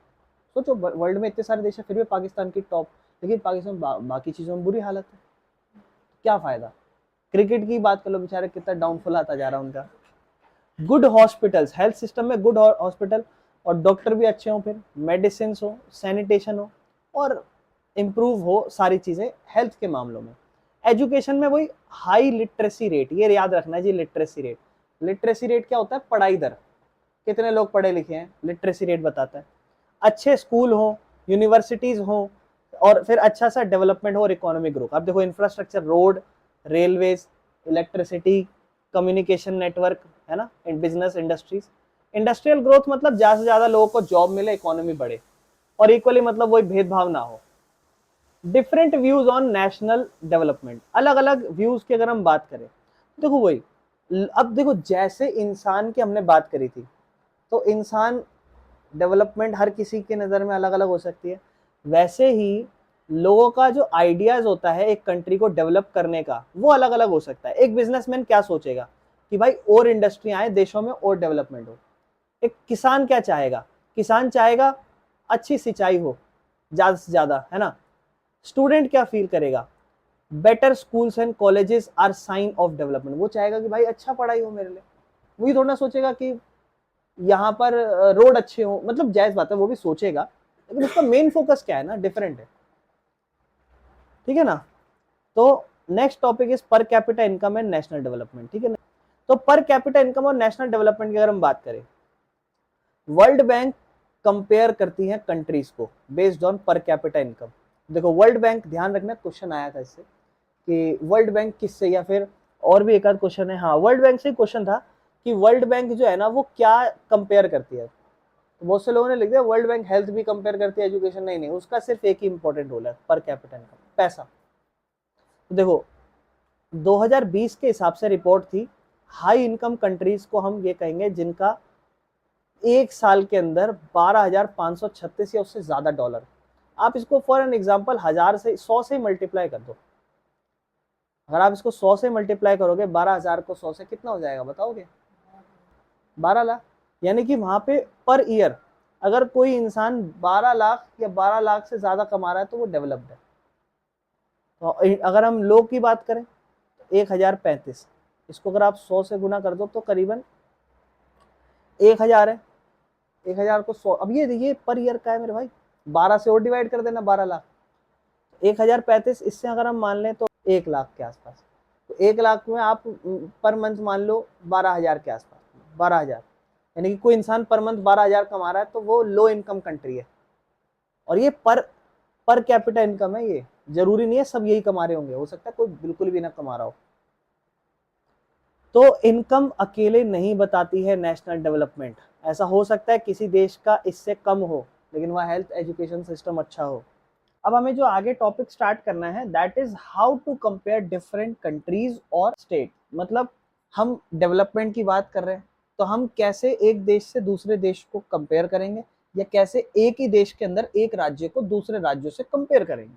सोचो वर्ल्ड में इतने सारे देश है फिर भी पाकिस्तान की टॉप, लेकिन पाकिस्तान बाकी चीजों में बुरी हालत है, क्या फायदा? क्रिकेट की बात कर लो, बेचारे कितना डाउनफॉल आता जा रहा है उनका। गुड हॉस्पिटल्स, हेल्थ सिस्टम में गुड हॉस्पिटल और डॉक्टर भी अच्छे हो, फिर मेडिसिन हो, सैनिटेशन हो और इम्प्रूव हो सारी चीजें हेल्थ के मामलों में। एजुकेशन में वही हाई लिटरेसी रेट, ये याद रखना है जी, लिटरेसी रेट। लिटरेसी रेट क्या होता है? पढ़ाई दर, कितने लोग पढ़े लिखे हैं, लिटरेसी रेट बताता है। अच्छे स्कूल हो, यूनिवर्सिटीज हो और फिर अच्छा सा डेवलपमेंट हो और इकोनॉमिक ग्रोथ। अब देखो infrastructure, road, railways, electricity, communication network, है ना, in business industries. Industrial growth मतलब ज्यादा से ज्यादा लोगों को जॉब मिले, इकोनॉमी बढ़े, और इक्वली मतलब वही भेदभाव ना हो। Different views on national development, अलग अलग व्यूज की अगर हम बात करें, देखो वही, अब देखो जैसे इंसान की हमने बात करी थी, तो इंसान डेवलपमेंट हर किसी के नज़र में अलग अलग हो सकती है, वैसे ही लोगों का जो आइडियाज होता है एक कंट्री को डेवलप करने का वो अलग अलग हो सकता है। एक बिजनेसमैन क्या सोचेगा कि भाई और इंडस्ट्री आए देशों में और डेवलपमेंट हो। एक किसान क्या चाहेगा? किसान चाहेगा अच्छी सिंचाई हो ज्यादा से ज्यादा, है ना। स्टूडेंट क्या फील करेगा? Better schools and colleges are sign of development, वो चाहेगा कि भाई अच्छा पढ़ाई हो मेरे लिए। वही थोड़ा सोचेगा कि यहाँ पर रोड अच्छे हो, मतलब जायज बात है वो भी सोचेगा, लेकिन उसका मेन फोकस क्या है ना, डिफरेंट है, ठीक है ना। तो नेक्स्ट टॉपिक इज पर capita income and national development, ठीक है ना। तो पर कैपिटा इनकम और नेशनल डेवलपमेंट की अगर हम बात करें, वर्ल्ड बैंक कंपेयर करती है कंट्रीज को बेस्ड ऑन पर कैपिटा इनकम। देखो वर्ल्ड बैंक, ध्यान रखना क्वेश्चन आया था इससे कि वर्ल्ड बैंक किससे, या फिर और भी एक आध क्वेश्चन है, हाँ वर्ल्ड बैंक से क्वेश्चन था कि वर्ल्ड बैंक जो है ना वो क्या कंपेयर करती है। तो बहुत से लोगों ने लिख दिया वर्ल्ड बैंक हेल्थ भी कंपेयर करती है, एजुकेशन नहीं, उसका सिर्फ एक ही इंपॉर्टेंट रोल है, पर कैपिटा इनकम, पैसा। तो देखो 2020 के हिसाब से रिपोर्ट थी, हाई इनकम कंट्रीज को हम ये कहेंगे जिनका एक साल के अंदर 12,536 या उससे ज्यादा डॉलर। आप इसको फॉर एन एग्जांपल 1000 से 100 से मल्टीप्लाई कर दो। अगर आप इसको 100 से मल्टीप्लाई करोगे, 12,000 को 100 से कितना हो जाएगा बताओगे? 12 लाख। यानी कि वहां पे पर ईयर अगर कोई इंसान 12 लाख या 12 लाख से ज्यादा कमा रहा है तो वो डेवलप्ड है। तो अगर हम लोग की बात करें, 1035, इसको अगर आप 100 से गुना कर दो तो करीबन 1000 है। 1000 को 100, अब ये पर ईयर का है मेरे भाई, 12 से और डिवाइड कर देना, 12 लाख। 1035 इससे अगर हम मान लें तो 1 लाख के आसपास। तो 1 लाख में आप पर मंथ मान लो 12,000 के आसपास, 12,000, यानी कि कोई इंसान पर मंथ 12,000 कमा रहा है तो वो लो इनकम कंट्री है। और ये पर कैपिटा इनकम है, ये जरूरी नहीं है सब यही कमा रहे होंगे, हो सकता है कोई बिल्कुल भी ना कमा रहा हो। तो इनकम अकेले नहीं बताती है नेशनल डेवलपमेंट। ऐसा हो सकता है किसी देश का इससे कम हो लेकिन वह हेल्थ एजुकेशन सिस्टम अच्छा हो। अब हमें जो आगे टॉपिक स्टार्ट करना है that is how to compare different countries और स्टेट। मतलब हम डेवलपमेंट की बात कर रहे हैं तो तो हम कैसे एक देश से दूसरे देश को कंपेयर करेंगे, या कैसे एक ही देश के अंदर एक राज्य को दूसरे राज्यों से कंपेयर करेंगे।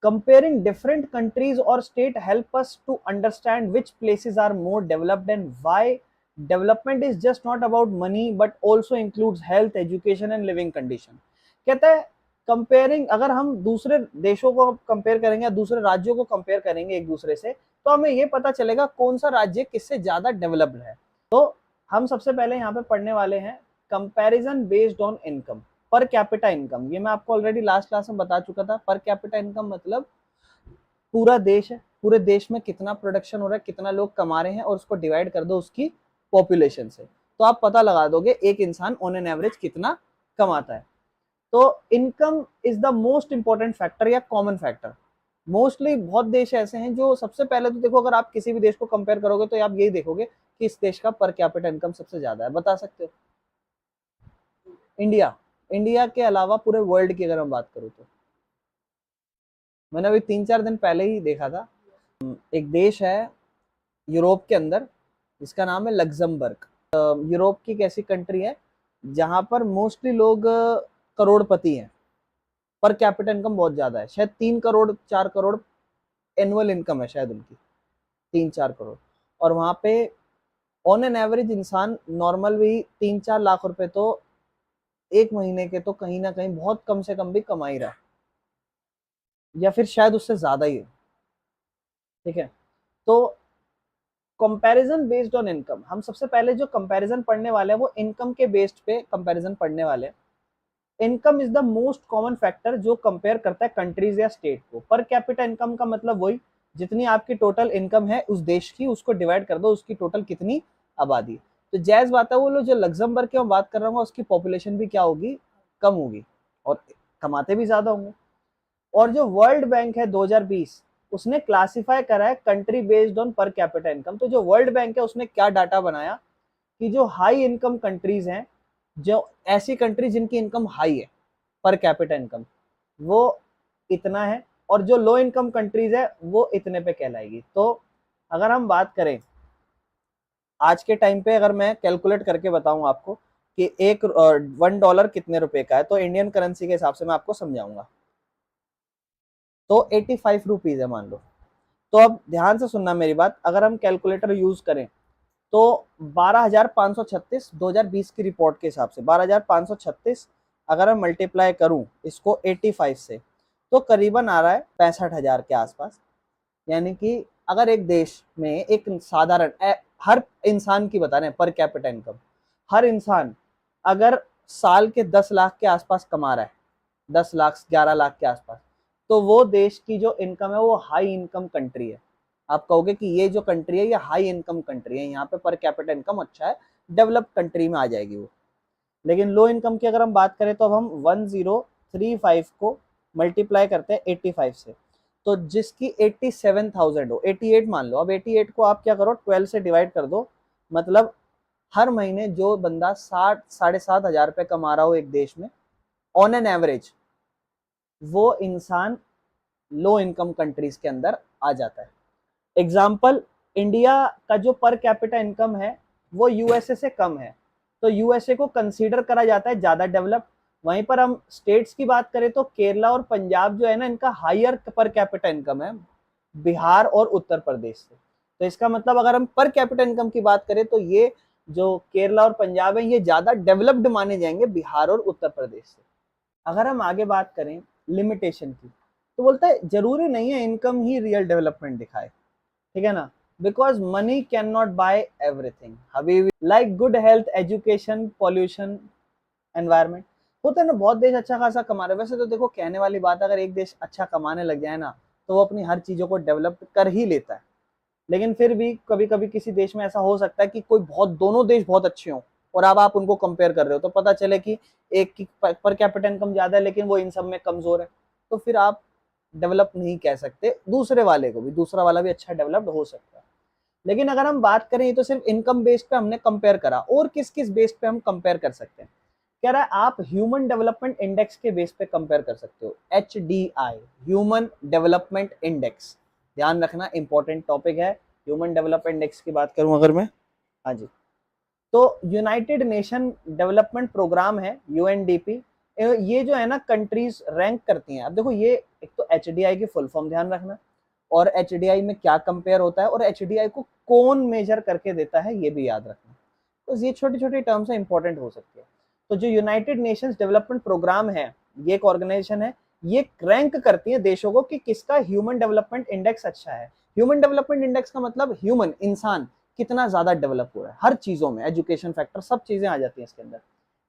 Comparing different countries or state help us to understand which places are more developed and why. Development is just not about money but also includes health, education and living condition. कहता है comparing, अगर हम दूसरे देशों को compare करेंगे या दूसरे राज्यों को कंपेयर करेंगे एक दूसरे से, तो हमें ये पता चलेगा कौन सा राज्य किससे ज्यादा डेवलप्ड है। तो हम सबसे पहले यहाँ पे पढ़ने वाले हैं comparison based on income, per capita income. ये मैं आपको ऑलरेडी लास्ट क्लास में बता चुका था। पर कैपिटा इनकम मतलब पूरा देश है, पूरे देश में कितना प्रोडक्शन हो रहा है, कितना लोग कमा रहे हैं, और उसको डिवाइड कर दो उसकी पॉपुलेशन से, तो आप पता लगा दोगे एक इंसान ऑन एन एवरेज कितना कमाता है। तो income is the most important factor या कॉमन फैक्टर। मोस्टली बहुत देश ऐसे हैं जो, सबसे पहले तो देखो, अगर आप किसी भी देश को कंपेयर करोगे तो आप यही देखोगे कि इस देश का पर कैपिटा इनकम सबसे ज्यादा है। बता सकते हो? इंडिया। इंडिया के अलावा पूरे वर्ल्ड की अगर हम बात करूँ तो मैंने अभी 3-4 दिन पहले ही देखा था, एक देश है यूरोप के अंदर जिसका नाम है लग्जमबर्ग। यूरोप की एक ऐसी कंट्री है जहां पर मोस्टली लोग करोड़पति हैं, पर कैपिटा इनकम बहुत ज्यादा है, शायद 3 करोड़ 4 करोड़ एनुअल इनकम है शायद उनकी, 3-4 करोड़। और वहां पे ऑन एन एवरेज इंसान नॉर्मल भी 3-4 लाख रुपए तो एक महीने के तो कहीं ना कहीं बहुत कम से कम भी कमा ही रहा है, या फिर शायद उससे ज्यादा ही है। ठीक है, तो कंपैरिजन बेस्ड ऑन इनकम, हम सबसे पहले जो कंपैरिजन पढ़ने वाले हैं वो इनकम के बेस्ड पे कंपैरिजन पढ़ने वाले हैं। Income is the most common factor जो कंपेयर करता है कंट्रीज या स्टेट को। पर कैपिटा इनकम का मतलब वही, जितनी आपकी टोटल इनकम है उस देश की, उसको डिवाइड कर दो उसकी टोटल कितनी आबादी। तो जायज बात है, वो लोग जो लग्जमबर्ग की मैं बात कर रहा हूँ उसकी पॉपुलेशन भी क्या होगी, कम होगी, और कमाते भी ज्यादा होंगे। और जो वर्ल्ड बैंक है 2020, उसने क्लासिफाई करा है कंट्री बेस्ड ऑन पर कैपिटा इनकम। तो जो वर्ल्ड बैंक है उसने क्या डाटा बनाया कि जो हाई इनकम कंट्रीज हैं, जो ऐसी कंट्री जिनकी इनकम हाई है पर कैपिटा इनकम, वो इतना है, और जो लो इनकम कंट्रीज है वो इतने पे कहलाएगी। तो अगर हम बात करें आज के टाइम पे, अगर मैं कैलकुलेट करके बताऊं आपको कि एक $1 कितने रुपए का है, तो इंडियन करेंसी के हिसाब से मैं आपको समझाऊंगा। तो 85 रुपीज है मान लो। तो अब ध्यान से सुनना मेरी बात, अगर हम कैलकुलेटर यूज करें तो 12,536 2020 की रिपोर्ट के हिसाब से 12,536 अगर मैं मल्टीप्लाई करूं इसको 85 से, तो करीबन आ रहा है 65,000 के आसपास। यानी कि अगर एक देश में एक साधारण हर इंसान की बता रहे हैं पर कैपिटा इनकम, हर इंसान अगर साल के 10 लाख के आसपास कमा रहा है, 10 लाख 11 लाख के आसपास, तो वो देश की जो इनकम है वो हाई इनकम कंट्री है। आप कहोगे कि ये जो कंट्री है ये हाई इनकम कंट्री है, यहाँ पे पर कैपिटा इनकम अच्छा है, डेवलप्ड कंट्री में आ जाएगी वो। लेकिन लो इनकम की अगर हम बात करें तो अब हम 1035 को मल्टीप्लाई करते हैं 85 से, तो जिसकी 87,000 हो, 88 मान लो, अब 88 को आप क्या करो 12 से डिवाइड कर दो, मतलब हर महीने जो बंदा 60-7,500 रुपए कमा रहा हो एक देश में ऑन एन एवरेज, वो इंसान लो इनकम कंट्रीज के अंदर आ जाता है। एग्जाम्पल, इंडिया का जो पर कैपिटा इनकम है वो यूएसए से कम है, तो यूएसए को कंसीडर करा जाता है ज्यादा डेवलप। वहीं पर हम स्टेट्स की बात करें तो केरला और पंजाब जो है ना, इनका हायर पर कैपिटा इनकम है बिहार और उत्तर प्रदेश से। तो इसका मतलब अगर हम पर कैपिटा इनकम की बात करें तो ये जो केरला और पंजाब है ये ज्यादा डेवलप्ड माने जाएंगे बिहार और उत्तर प्रदेश से। अगर हम आगे बात करें लिमिटेशन की, तो बोलता है जरूरी नहीं है इनकम ही रियल डेवलपमेंट दिखाए, ठीक है ना, because money can not buy everything हबीबी, like good health, education, pollution, environment. होता है ना, बहुत देश अच्छा खासा कमा रहे हैं। वैसे तो देखो कहने वाली बात, अगर एक देश अच्छा कमाने लग जाए ना तो वो अपनी हर चीजों को डेवलप कर ही लेता है, लेकिन फिर भी कभी कभी किसी देश में ऐसा हो सकता है कि कोई बहुत, दोनों देश बहुत अच्छे हों और अब आप उनको कंपेयर कर रहे हो, तो पता चले कि एक की पर कैपिटा इनकम ज्यादा है लेकिन वो इन सब में कमजोर है, तो फिर आप डेवलप नहीं कह सकते दूसरे वाले को भी, दूसरा वाला भी अच्छा डेवलप्ड हो सकता है। लेकिन अगर हम बात करें, ये तो सिर्फ इनकम बेस्ड पे हमने कंपेयर करा, और किस किस बेस्ड पे हम कंपेयर कर सकते हैं, कह रहा है आप ह्यूमन डेवलपमेंट इंडेक्स के बेस पे कंपेयर कर सकते हो, HDI, ह्यूमन डेवलपमेंट इंडेक्स। ध्यान रखना इंपॉर्टेंट टॉपिक है, ह्यूमन डेवलपमेंट इंडेक्स की बात करूं अगर मैं, हाँ जी, तो यूनाइटेड नेशन डेवलपमेंट प्रोग्राम है यूएनडीपी, ये जो है ना कंट्रीज रैंक करती हैं। अब देखो ये एक तो एचडीआई की फुल फॉर्म ध्यान रखना, और एचडीआई में क्या कंपेयर होता है, और एचडीआई को कौन मेजर करके देता है ये भी याद रखना। तो ये छोटी छोटी टर्म्स है, इंपॉर्टेंट हो सकती है। तो जो यूनाइटेड नेशंस डेवलपमेंट प्रोग्राम है, ये एक ऑर्गेनाइजेशन है, ये रैंक करती है देशों को कि किसका ह्यूमन डेवलपमेंट इंडेक्स अच्छा है। ह्यूमन डेवलपमेंट इंडेक्स का मतलब ह्यूमन, इंसान कितना ज्यादा डेवलप हो रहा है हर चीजों में, एजुकेशन फैक्टर सब चीजें आ जाती हैं इसके अंदर।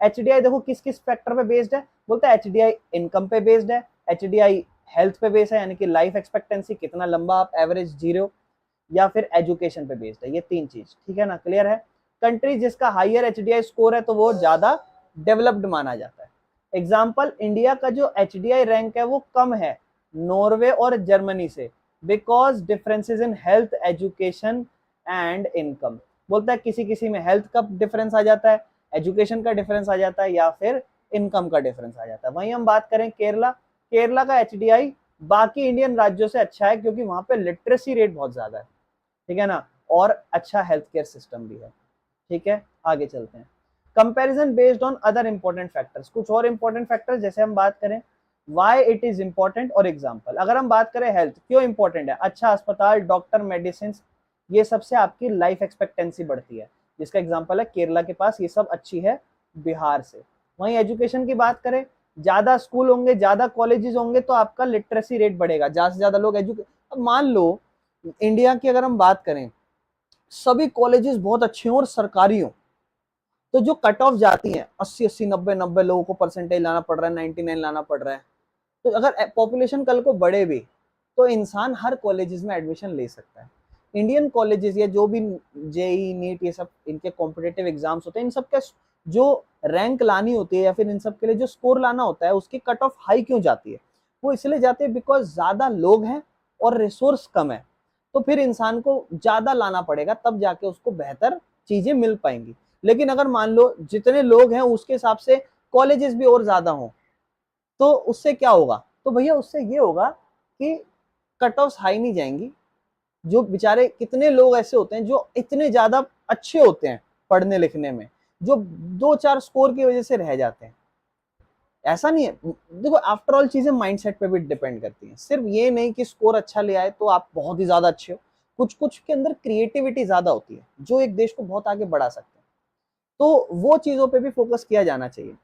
एचडीआई देखो किस किस फैक्टर पे बेस्ड है, बोलता है एचडीआई इनकम पे बेस्ड है, एचडीआई हेल्थ पे बेस्ड है, यानी कि लाइफ एक्सपेक्टेंसी कितना लंबा आप एवरेज जी रहे हो, या फिर एजुकेशन पे बेस्ड है। ये तीन चीज ठीक है ना, क्लियर है। कंट्री जिसका हायर एचडीआई स्कोर है तो वो ज्यादा डेवलप्ड माना जाता है। एग्जाम्पल, इंडिया का जो एचडीआई रैंक है वो कम है नॉर्वे और जर्मनी से, because differences in health, education and income. बोलता है किसी किसी में हेल्थ का डिफरेंस आ जाता है, एजुकेशन का डिफरेंस आ जाता है, या फिर इनकम का डिफरेंस आ जाता है। वहीं हम बात करें केरला, केरला का एचडीआई बाकी इंडियन राज्यों से अच्छा है, क्योंकि वहां पे लिटरेसी रेट बहुत ज्यादा है, ठीक है ना, और अच्छा हेल्थ केयर सिस्टम भी है। ठीक है, आगे चलते हैं। Comparison based on other important factors, कुछ और इंपॉर्टेंट फैक्टर्स जैसे हम बात करें व्हाई इट इज इंपॉर्टेंट, और एग्जांपल अगर हम बात करें हेल्थ क्यों इंपॉर्टेंट है, अच्छा अस्पताल, डॉक्टर, मेडिसिन, ये सबसे आपकी लाइफ एक्सपेक्टेंसी बढ़ती है, जिसका एग्जांपल है केरला के पास ये सब अच्छी है बिहार से। वहीं एजुकेशन की बात करें, ज्यादा स्कूल होंगे, ज्यादा कॉलेजेस होंगे तो आपका लिटरेसी रेट बढ़ेगा, ज्यादा से ज्यादा लोग अब मान लो इंडिया की अगर हम बात करें, सभी कॉलेजेस बहुत अच्छे हों और सरकारी हों, तो जो कट ऑफ जाती है 80-80, 90-90 लोगों को परसेंटेज लाना पड़ रहा है, 99 लाना पड़ रहा है, तो अगर पॉपुलेशन कल को बढ़े भी तो इंसान हर कॉलेजेस में एडमिशन ले सकता है। इंडियन कॉलेजेस या जो भी जेई नीट ये सब इनके कॉम्पिटेटिव एग्जाम्स होते हैं, इन सब के जो रैंक लानी होती है या फिर इन सब के लिए जो स्कोर लाना होता है, उसकी कट ऑफ हाई क्यों जाती है, वो इसलिए जाती है बिकॉज ज्यादा लोग हैं और रिसोर्स कम है, तो फिर इंसान को ज्यादा लाना पड़ेगा, तब जाके उसको बेहतर चीजें मिल पाएंगी। लेकिन अगर मान लो जितने लोग हैं उसके हिसाब से कॉलेजेस भी और ज्यादा हों, तो उससे क्या होगा, तो भैया उससे ये होगा कि कट ऑफ हाई नहीं जाएंगी। जो बेचारे कितने लोग ऐसे होते हैं जो इतने ज्यादा अच्छे होते हैं पढ़ने लिखने में, जो 2-4 स्कोर की वजह से रह जाते हैं। ऐसा नहीं है, देखो आफ्टर ऑल चीजें माइंडसेट पे भी डिपेंड करती हैं, सिर्फ ये नहीं कि स्कोर अच्छा ले आए तो आप बहुत ही ज्यादा अच्छे हो, कुछ कुछ के अंदर क्रिएटिविटी ज्यादा होती है जो एक देश को बहुत आगे बढ़ा सकते हैं, तो वो चीजों पे भी फोकस किया जाना चाहिए।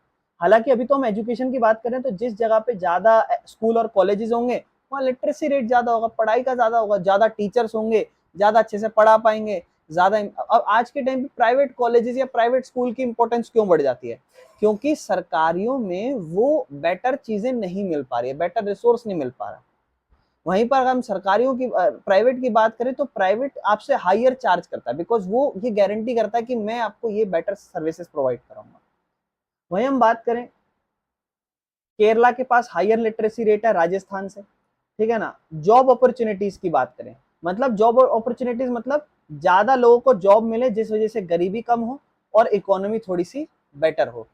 हालांकि अभी तो हम एजुकेशन की बात करें तो जिस जगह पे ज्यादा स्कूल और कॉलेजेस होंगे वहाँ लिटरेसी रेट ज्यादा होगा, पढ़ाई का ज्यादा होगा, ज्यादा टीचर्स होंगे, ज्यादा अच्छे से पढ़ा पाएंगे, ज्यादा। अब आज के टाइम पे प्राइवेट कॉलेजेस या प्राइवेट स्कूल की इंपॉर्टेंस क्यों बढ़ जाती है, क्योंकि सरकारियों में वो बेटर चीजें नहीं मिल पा रही है, बेटर रिसोर्स नहीं मिल पा रहा। वहीं पर अगर हम सरकारियों की प्राइवेट की बात करें तो प्राइवेट आपसे हायर चार्ज करता है, बिकॉज वो ये गारंटी करता है कि मैं आपको ये बेटर सर्विसेज प्रोवाइड कराऊंगा। वहीं हम बात करें, केरला के पास हायर लिटरेसी रेट है राजस्थान से, ठीक है ना। जॉब अपॉर्चुनिटीज की बात करें, मतलब जॉब अपॉर्चुनिटीज मतलब ज्यादा लोगों को जॉब मिले, जिस वजह से गरीबी कम हो और इकोनॉमी थोड़ी सी बेटर हो।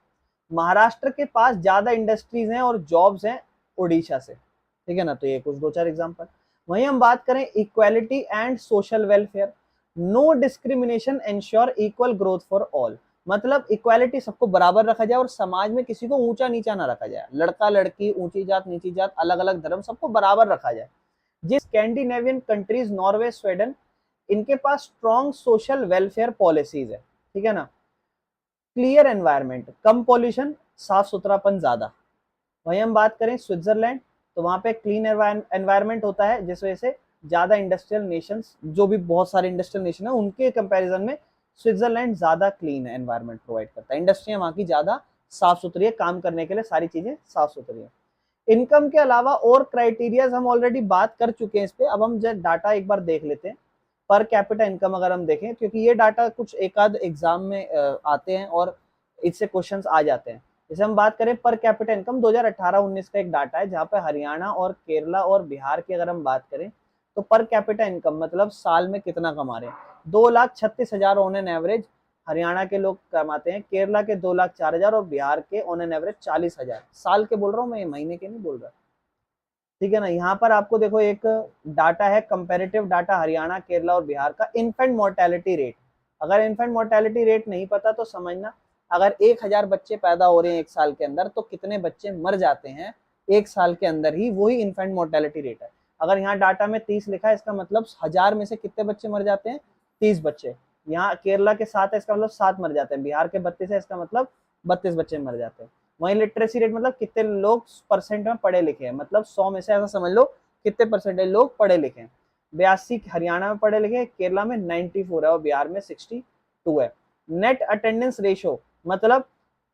महाराष्ट्र के पास ज्यादा इंडस्ट्रीज हैं और जॉब्स हैं उड़ीसा से, ठीक है ना। तो ये कुछ 2-4 एग्जांपल। वहीं हम बात करें equality and social welfare, no discrimination ensure equal growth for all, मतलब इक्वालिटी, सबको बराबर रखा जाए और समाज में किसी को ऊंचा नीचा ना रखा जाए, लड़का लड़की, ऊंची जात नीची जात, अलग अलग धर्म, सबको बराबर रखा जाए। जिस स्कैंडिनेवियन कंट्रीज नॉर्वे, स्वीडन, इनके पास स्ट्रॉन्ग सोशल वेलफेयर पॉलिसीज है, ठीक है ना। क्लियर एनवायरनमेंट, कम पॉल्यूशन, साफ सुथरापन ज्यादा। वहीं हम बात करें स्विट्जरलैंड, तो वहां पे क्लीन एनवायरनमेंट होता है, जिस वजह से ज्यादा इंडस्ट्रियल नेशंस, जो भी बहुत सारे इंडस्ट्रियल नेशन है, उनके कंपैरिजन में स्विट्जरलैंड ज्यादा क्लीन एनवायरनमेंट प्रोवाइड करता है। इंडस्ट्रियां वहां की ज्यादा साफ सुथरी है, काम करने के लिए सारी चीजें साफ सुथरी है। इनकम के अलावा और क्राइटेरियाज हम ऑलरेडी बात कर चुके हैं इस पे, अब हम जब डाटा एक बार देख लेते हैं। पर कैपिटा इनकम अगर हम देखें, क्योंकि ये डाटा कुछ एक आध एग्जाम में आते हैं और इससे क्वेश्चंस आ जाते हैं। जैसे हम बात करें पर कैपिटा इनकम, 2018-19 का एक डाटा है, जहाँ पे हरियाणा और केरला और बिहार की अगर हम बात करें तो पर कैपिटा इनकम मतलब साल में कितना कमा रहे हैं, 2,36,000 ऑन एन एवरेज हरियाणा के लोग कमाते हैं, केरला के 2,04,000 और बिहार के ऑन एन एवरेज 40,000। साल के बोल रहा हूँ मैं, ये महीने के नहीं बोल रहा, ठीक है ना। यहाँ पर आपको देखो एक डाटा है, कंपेरेटिव डाटा हरियाणा, केरला और बिहार का, इन्फेंट मोर्टेलिटी रेट, अगर इन्फेंट मोर्टेलिटी रेट नहीं पता तो समझना, अगर 1000 बच्चे पैदा हो रहे हैं एक साल के अंदर तो कितने बच्चे मर जाते हैं एक साल के अंदर ही, वही इन्फेंट मोर्टेलिटी रेट है। अगर यहाँ डाटा में 30 लिखा है, इसका मतलब 1000 में से कितने बच्चे मर जाते हैं, 30 बच्चे। यहाँ केरला के 7 है, इसका मतलब 7 मर जाते हैं। बिहार के 32 है, इसका मतलब 32 बच्चे मर जाते हैं। वहीं लिटरेसी रेट मतलब कितने लोग परसेंट में पढ़े लिखे हैं, मतलब 100 में से ऐसा समझ लो कितने परसेंटेज लोग पढ़े लिखे हैं। 82 हरियाणा में पढ़े लिखे, केरला में 94 है और बिहार में 62 है। नेट अटेंडेंस रेशो मतलब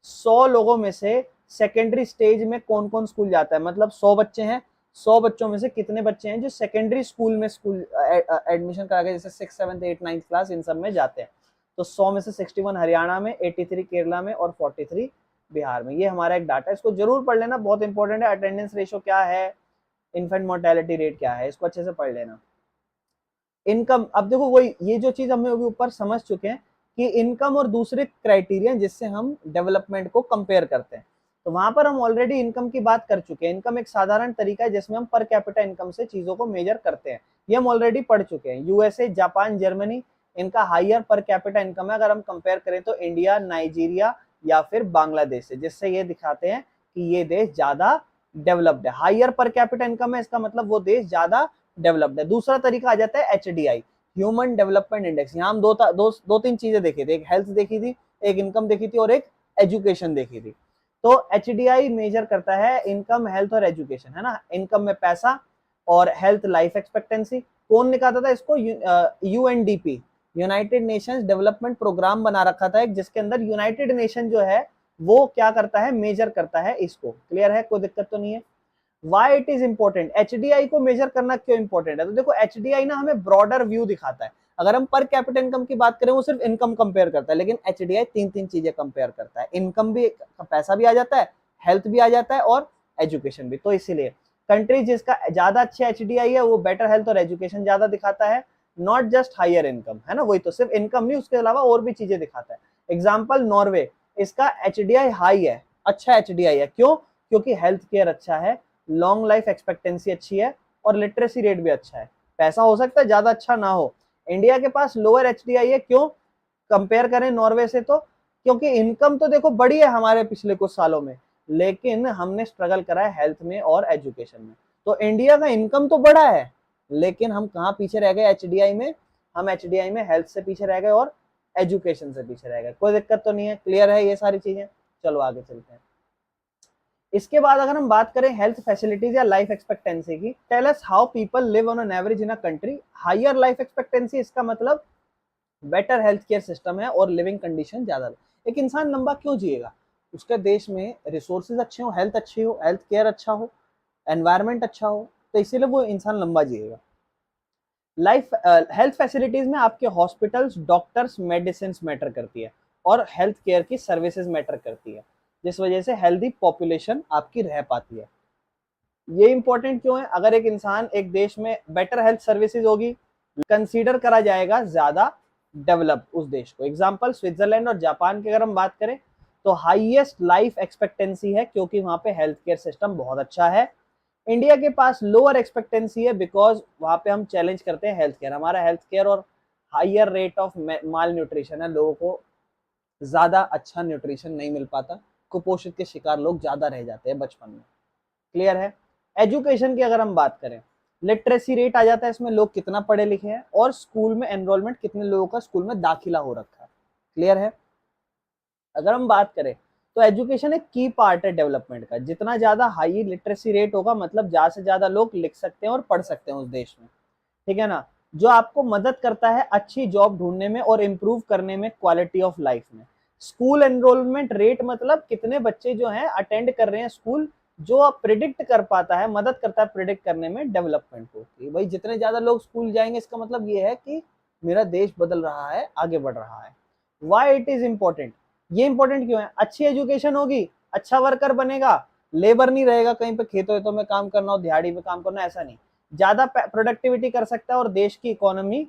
100 लोगों में से सेकेंडरी स्टेज में कौन कौन स्कूल जाता है, मतलब 100 बच्चे हैं, 100 बच्चों में से कितने बच्चे हैं जो सेकेंडरी स्कूल में स्कूल एडमिशन करा के, जैसे 6, 7, 8, 9 क्लास इन सब में जाते हैं। तो 100 में से 61 हरियाणा में, 83 केरला में और 43 बिहार में। ये हमारा एक डाटा है, इसको जरूर पढ़ लेना, बहुत इंपॉर्टेंट है। अटेंडेंस रेशो क्या है, इन्फेंट मोर्टेलिटी रेट क्या है, इसको अच्छे से पढ़ लेना। इनकम, अब देखो वही ये जो चीज हम ऊपर समझ चुके हैं कि इनकम और दूसरे क्राइटेरिया जिससे हम डेवलपमेंट को कंपेयर करते हैं, तो वहां पर हम ऑलरेडी इनकम की बात कर चुके हैं। इनकम एक साधारण तरीका है जिसमें हम पर कैपिटा इनकम से चीजों को मेजर करते हैं, ये हम ऑलरेडी पढ़ चुके हैं। यूएसए, जापान, जर्मनी, इनका हायर पर कैपिटा इनकम है। अगर हम कंपेयर करें तो इंडिया, नाइजीरिया या फिर बांग्लादेश से, जिससे ये दिखाते हैं कि ये देश ज्यादा डेवलप्ड है। हायर पर कैपिटा इनकम है, इसका मतलब वो देश ज्यादा डेवलप्ड है। दूसरा तरीका आ जाता है एचडीआई, ह्यूमन डेवलपमेंट इंडेक्स। यहाँ हम दो तीन चीजें देखी थी, एक हेल्थ देखी थी, एक इनकम देखी थी और एक एजुकेशन देखी थी। तो एचडीआई मेजर करता है इनकम, हेल्थ और एजुकेशन, है ना। इनकम में पैसा और हेल्थ लाइफ एक्सपेक्टेंसी। कौन निकालता था इसको, UNDP, United Nations development program बना रखा था एक, जिसके अंदर यूनाइटेड नेशन जो है वो क्या करता है, मेजर करता है इसको। क्लियर है, कोई दिक्कत तो नहीं है। Why it is important, HDI को मेजर करना क्यों इंपॉर्टेंट है, तो देखो एचडीआई ना हमें ब्रॉडर व्यू दिखाता है। अगर हम पर कैपिटा इनकम की बात करें वो सिर्फ इनकम कंपेयर करता है, लेकिन एचडीआई तीन चीजें कंपेयर करता है। इनकम भी, पैसा भी आ जाता है, हेल्थ भी आ जाता है और एजुकेशन भी। तो इसीलिए कंट्री जिसका ज्यादा अच्छा एचडीआई है वो बेटर हेल्थ और एजुकेशन ज्यादा दिखाता है, नॉट जस्ट हायर इनकम, है ना। वही तो, सिर्फ इनकम नहीं, उसके अलावा और भी चीजें दिखाता है। एग्जाम्पल नॉर्वे, इसका एचडीआई हाई है, अच्छा एचडीआई है। क्यों, क्योंकि हेल्थ केयर अच्छा है, लॉन्ग लाइफ एक्सपेक्टेंसी अच्छी है और लिटरेसी रेट भी अच्छा है। पैसा हो सकता है ज्यादा अच्छा ना हो। इंडिया के पास लोअर एचडीआई है, क्यों कंपेयर करें नॉर्वे से, तो क्योंकि इनकम तो देखो बड़ी है हमारे पिछले कुछ सालों में, लेकिन हमने स्ट्रगल करा है हेल्थ में और एजुकेशन में। तो इंडिया का इनकम तो बड़ा है, लेकिन हम कहाँ पीछे रह गए एचडीआई में, हम एचडीआई में हेल्थ से पीछे रह गए और एजुकेशन से पीछे रह गए। कोई दिक्कत तो नहीं है, क्लियर है ये सारी चीजें। चलो आगे चलते हैं। इसके बाद अगर हम बात करें हेल्थ फैसिलिटीज या लाइफ एक्सपेक्टेंसी की, tell us how people live on an average in a country. Higher life expectancy, इसका मतलब बेटर हेल्थ केयर सिस्टम है और लिविंग कंडीशन ज्यादा। एक इंसान लंबा क्यों जिएगा, उसके देश में रिसोर्सेज अच्छे हो, हेल्थ अच्छी हो, हेल्थ केयर अच्छा हो, एनवायरमेंट अच्छा हो, तो इसीलिए वो इंसान लंबा जिएगा। लाइफ हेल्थ फैसिलिटीज में आपके हॉस्पिटल्स, डॉक्टर्स, मेडिसिन मैटर करती है और हेल्थ केयर की सर्विसेज मैटर करती है, जिस वजह से हेल्दी पॉपुलेशन आपकी रह पाती है। ये इंपॉर्टेंट क्यों है, अगर एक इंसान, एक देश में बेटर हेल्थ सर्विसेज होगी, कंसीडर करा जाएगा ज्यादा डेवलप उस देश को। एग्जांपल स्विट्जरलैंड और जापान की अगर हम बात करें तो हाईएस्ट लाइफ एक्सपेक्टेंसी है क्योंकि वहां पे हेल्थ केयर सिस्टम बहुत अच्छा है। इंडिया के पास लोअर एक्सपेक्टेंसी है बिकॉज वहां पे हम चैलेंज करते हैं हेल्थ केयर, हमारा हेल्थ केयर और higher rate of malnutrition है, लोगों को ज्यादा अच्छा न्यूट्रिशन नहीं मिल पाता, कुपोषित के शिकार लोग ज्यादा रह जाते हैं बचपन में। क्लियर है। एजुकेशन की अगर हम बात करें, लिटरेसी रेट आ जाता है इसमें, लोग कितना पढ़े लिखे हैं और स्कूल में एनरोलमेंट, कितने लोगों का स्कूल में दाखिला हो रखा है। क्लियर है। अगर हम बात करें तो एजुकेशन एक की पार्ट है डेवलपमेंट का। जितना ज्यादा हाई लिटरेसी रेट होगा मतलब ज्यादा से ज्यादा लोग लिख सकते हैं और पढ़ सकते हैं उस देश में, ठीक है ना, जो आपको मदद करता है अच्छी जॉब ढूंढने में और इम्प्रूव करने में क्वालिटी ऑफ लाइफ में। स्कूल एनरोलमेंट रेट मतलब कितने बच्चे जो हैं अटेंड कर रहे हैं स्कूल, जो आप प्रिडिक्ट कर पाता है, मदद करता है प्रिडिक्ट करने में डेवलपमेंट को, कि भाई जितने ज्यादा लोग स्कूल जाएंगे इसका मतलब ये है कि मेरा देश बदल रहा है, आगे बढ़ रहा है। वाई इट इज इंपॉर्टेंट, ये इंपॉर्टेंट क्यों है, अच्छी एजुकेशन होगी, अच्छा वर्कर बनेगा, लेबर नहीं रहेगा कहीं पे खेतों वेतों में काम करना हो, दिहाड़ी में काम करना, ऐसा नहीं, ज्यादा प्रोडक्टिविटी कर सकता है और देश की इकोनॉमी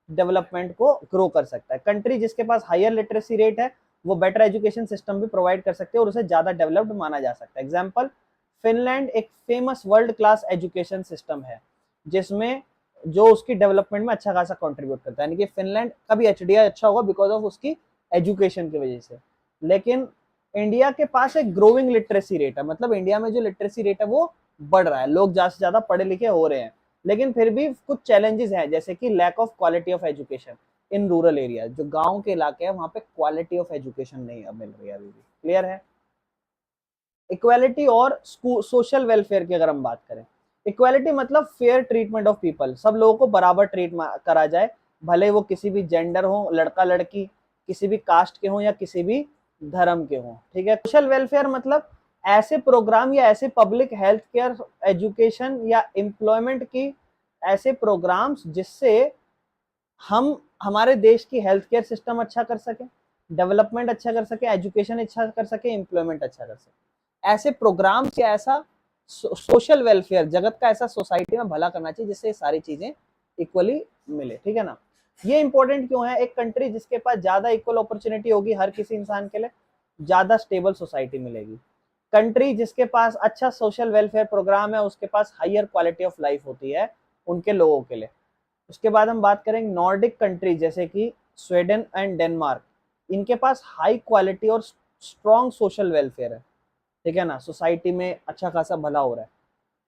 डेवलपमेंट को ग्रो कर सकता है। कंट्री जिसके पास हायर लिटरेसी रेट है वो बेटर एजुकेशन सिस्टम भी प्रोवाइड कर सकते हैं और उसे ज्यादा डेवलप्ड माना जा सकता है। एग्जाम्पल फिनलैंड एक famous world class education system है जिसमें जो उसकी डेवलपमेंट में अच्छा खासा कंट्रीब्यूट करता है। यानी कि फिनलैंड का भी एचडीआई अच्छा होगा बिकॉज ऑफ उसकी एजुकेशन की वजह से। लेकिन इंडिया के पास एक ग्रोइंग लिटरेसी रेट है, मतलब इंडिया में जो लिटरेसी रेट है वो बढ़ रहा है, लोग ज्यादा से ज्यादा पढ़े लिखे हो रहे हैं। लेकिन फिर भी कुछ चैलेंजेस हैं, जैसे कि lack of quality of education in rural area. जो गांव के इलाके हैं वहां पे क्वालिटी ऑफ एजुकेशन नहीं मिल रही है अभी भी। क्लियर है? इक्वालिटी और सोशल वेलफेयर की अगर हम बात करें, इक्वालिटी मतलब फेयर ट्रीटमेंट ऑफ पीपल, सब लोगों को बराबर ट्रीट करा जाए, भले वो किसी भी जेंडर हो, लड़का लड़की, किसी भी कास्ट के हो या किसी भी धर्म के हो। ठीक है? सोशल वेलफेयर मतलब ऐसे प्रोग्राम या ऐसे पब्लिक हेल्थ केयर, एजुकेशन या एम्प्लॉयमेंट की ऐसे प्रोग्राम्स जिससे हम हमारे देश की हेल्थ केयर सिस्टम अच्छा कर सके, डेवलपमेंट अच्छा कर सके, एजुकेशन अच्छा कर सके, एम्प्लॉयमेंट अच्छा कर सके। ऐसे प्रोग्राम्स या ऐसा सोशल वेलफेयर, जगत का ऐसा सोसाइटी में भला करना चाहिए जिससे ये सारी चीजें इक्वली मिले। ठीक है ना? ये इंपॉर्टेंट क्यों है? एक कंट्री जिसके पास ज्यादा इक्वल अपॉर्चुनिटी होगी हर किसी इंसान के लिए, ज्यादा स्टेबल सोसाइटी मिलेगी। कंट्री जिसके पास अच्छा सोशल वेलफेयर प्रोग्राम है उसके पास हायर क्वालिटी ऑफ लाइफ होती है उनके लोगों के लिए। उसके बाद हम बात करेंगे नॉर्डिक कंट्री जैसे कि स्वीडन एंड डेनमार्क, इनके पास हाई क्वालिटी और स्ट्रॉन्ग सोशल वेलफेयर है। ठीक है ना? सोसाइटी में अच्छा खासा भला हो रहा है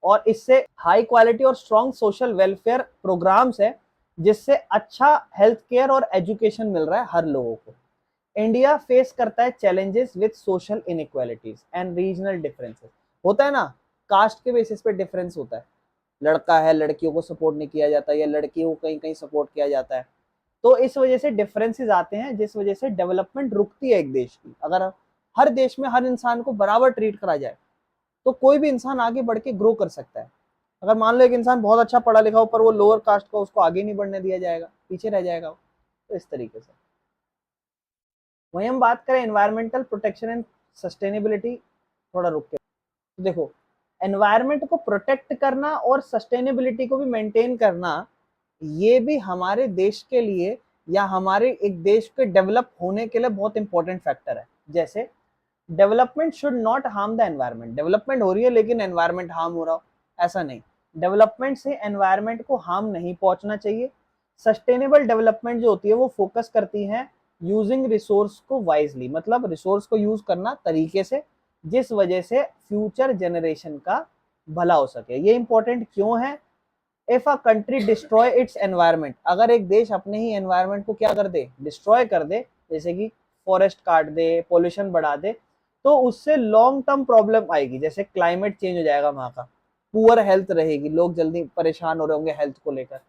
और इससे हाई क्वालिटी और स्ट्रॉन्ग सोशल वेलफेयर प्रोग्राम्स है जिससे अच्छा हेल्थ केयर और एजुकेशन मिल रहा है हर लोगों को। इंडिया फेस करता है challenges with social inequalities and regional differences. होता है ना, कास्ट के बेसिस पे डिफरेंस होता है, लड़का है लड़कियों को सपोर्ट नहीं किया जाता या लड़कियों को कहीं कहीं सपोर्ट किया जाता है। तो इस वजह से डिफरेंसेस आते हैं जिस वजह से डेवलपमेंट रुकती है एक देश की। अगर हर देश में हर इंसान को बराबर ट्रीट करा जाए तो कोई भी इंसान आगे बढ़ के ग्रो कर सकता है। अगर मान लो एक इंसान बहुत अच्छा पढ़ा लिखा हो पर वो लोअर कास्ट का, उसको आगे नहीं बढ़ने दिया जाएगा, पीछे रह जाएगा वो। तो इस तरीके से वहीं हम बात करें एनवायरमेंटल प्रोटेक्शन एंड सस्टेनेबिलिटी, थोड़ा रुक के तो देखो, एनवायरमेंट को प्रोटेक्ट करना और सस्टेनेबिलिटी को भी मेंटेन करना, ये भी हमारे देश के लिए या हमारे एक देश के डेवलप होने के लिए बहुत इंपॉर्टेंट फैक्टर है। जैसे development should not harm the environment, development हो रही है लेकिन एनवायरमेंट हार्म हो रहा हो, ऐसा नहीं। डेवलपमेंट से एनवायरमेंट को हार्म नहीं पहुंचना चाहिए। सस्टेनेबल डेवलपमेंट जो होती है वो फोकस करती है यूजिंग रिसोर्स को वाइजली, मतलब रिसोर्स को यूज करना तरीके से जिस वजह से फ्यूचर जनरेशन का भला हो सके। ये इंपॉर्टेंट क्यों है? If a country destroy its environment, अगर एक देश अपने ही एनवायरमेंट को क्या कर दे, डिस्ट्रॉय कर दे, जैसे कि फॉरेस्ट काट दे, पोल्यूशन बढ़ा दे, तो उससे लॉन्ग टर्म प्रॉब्लम आएगी। जैसे क्लाइमेट चेंज हो जाएगा वहां का, पुअर हेल्थ रहेगी, लोग जल्दी परेशान हो रहे होंगे हेल्थ को लेकर।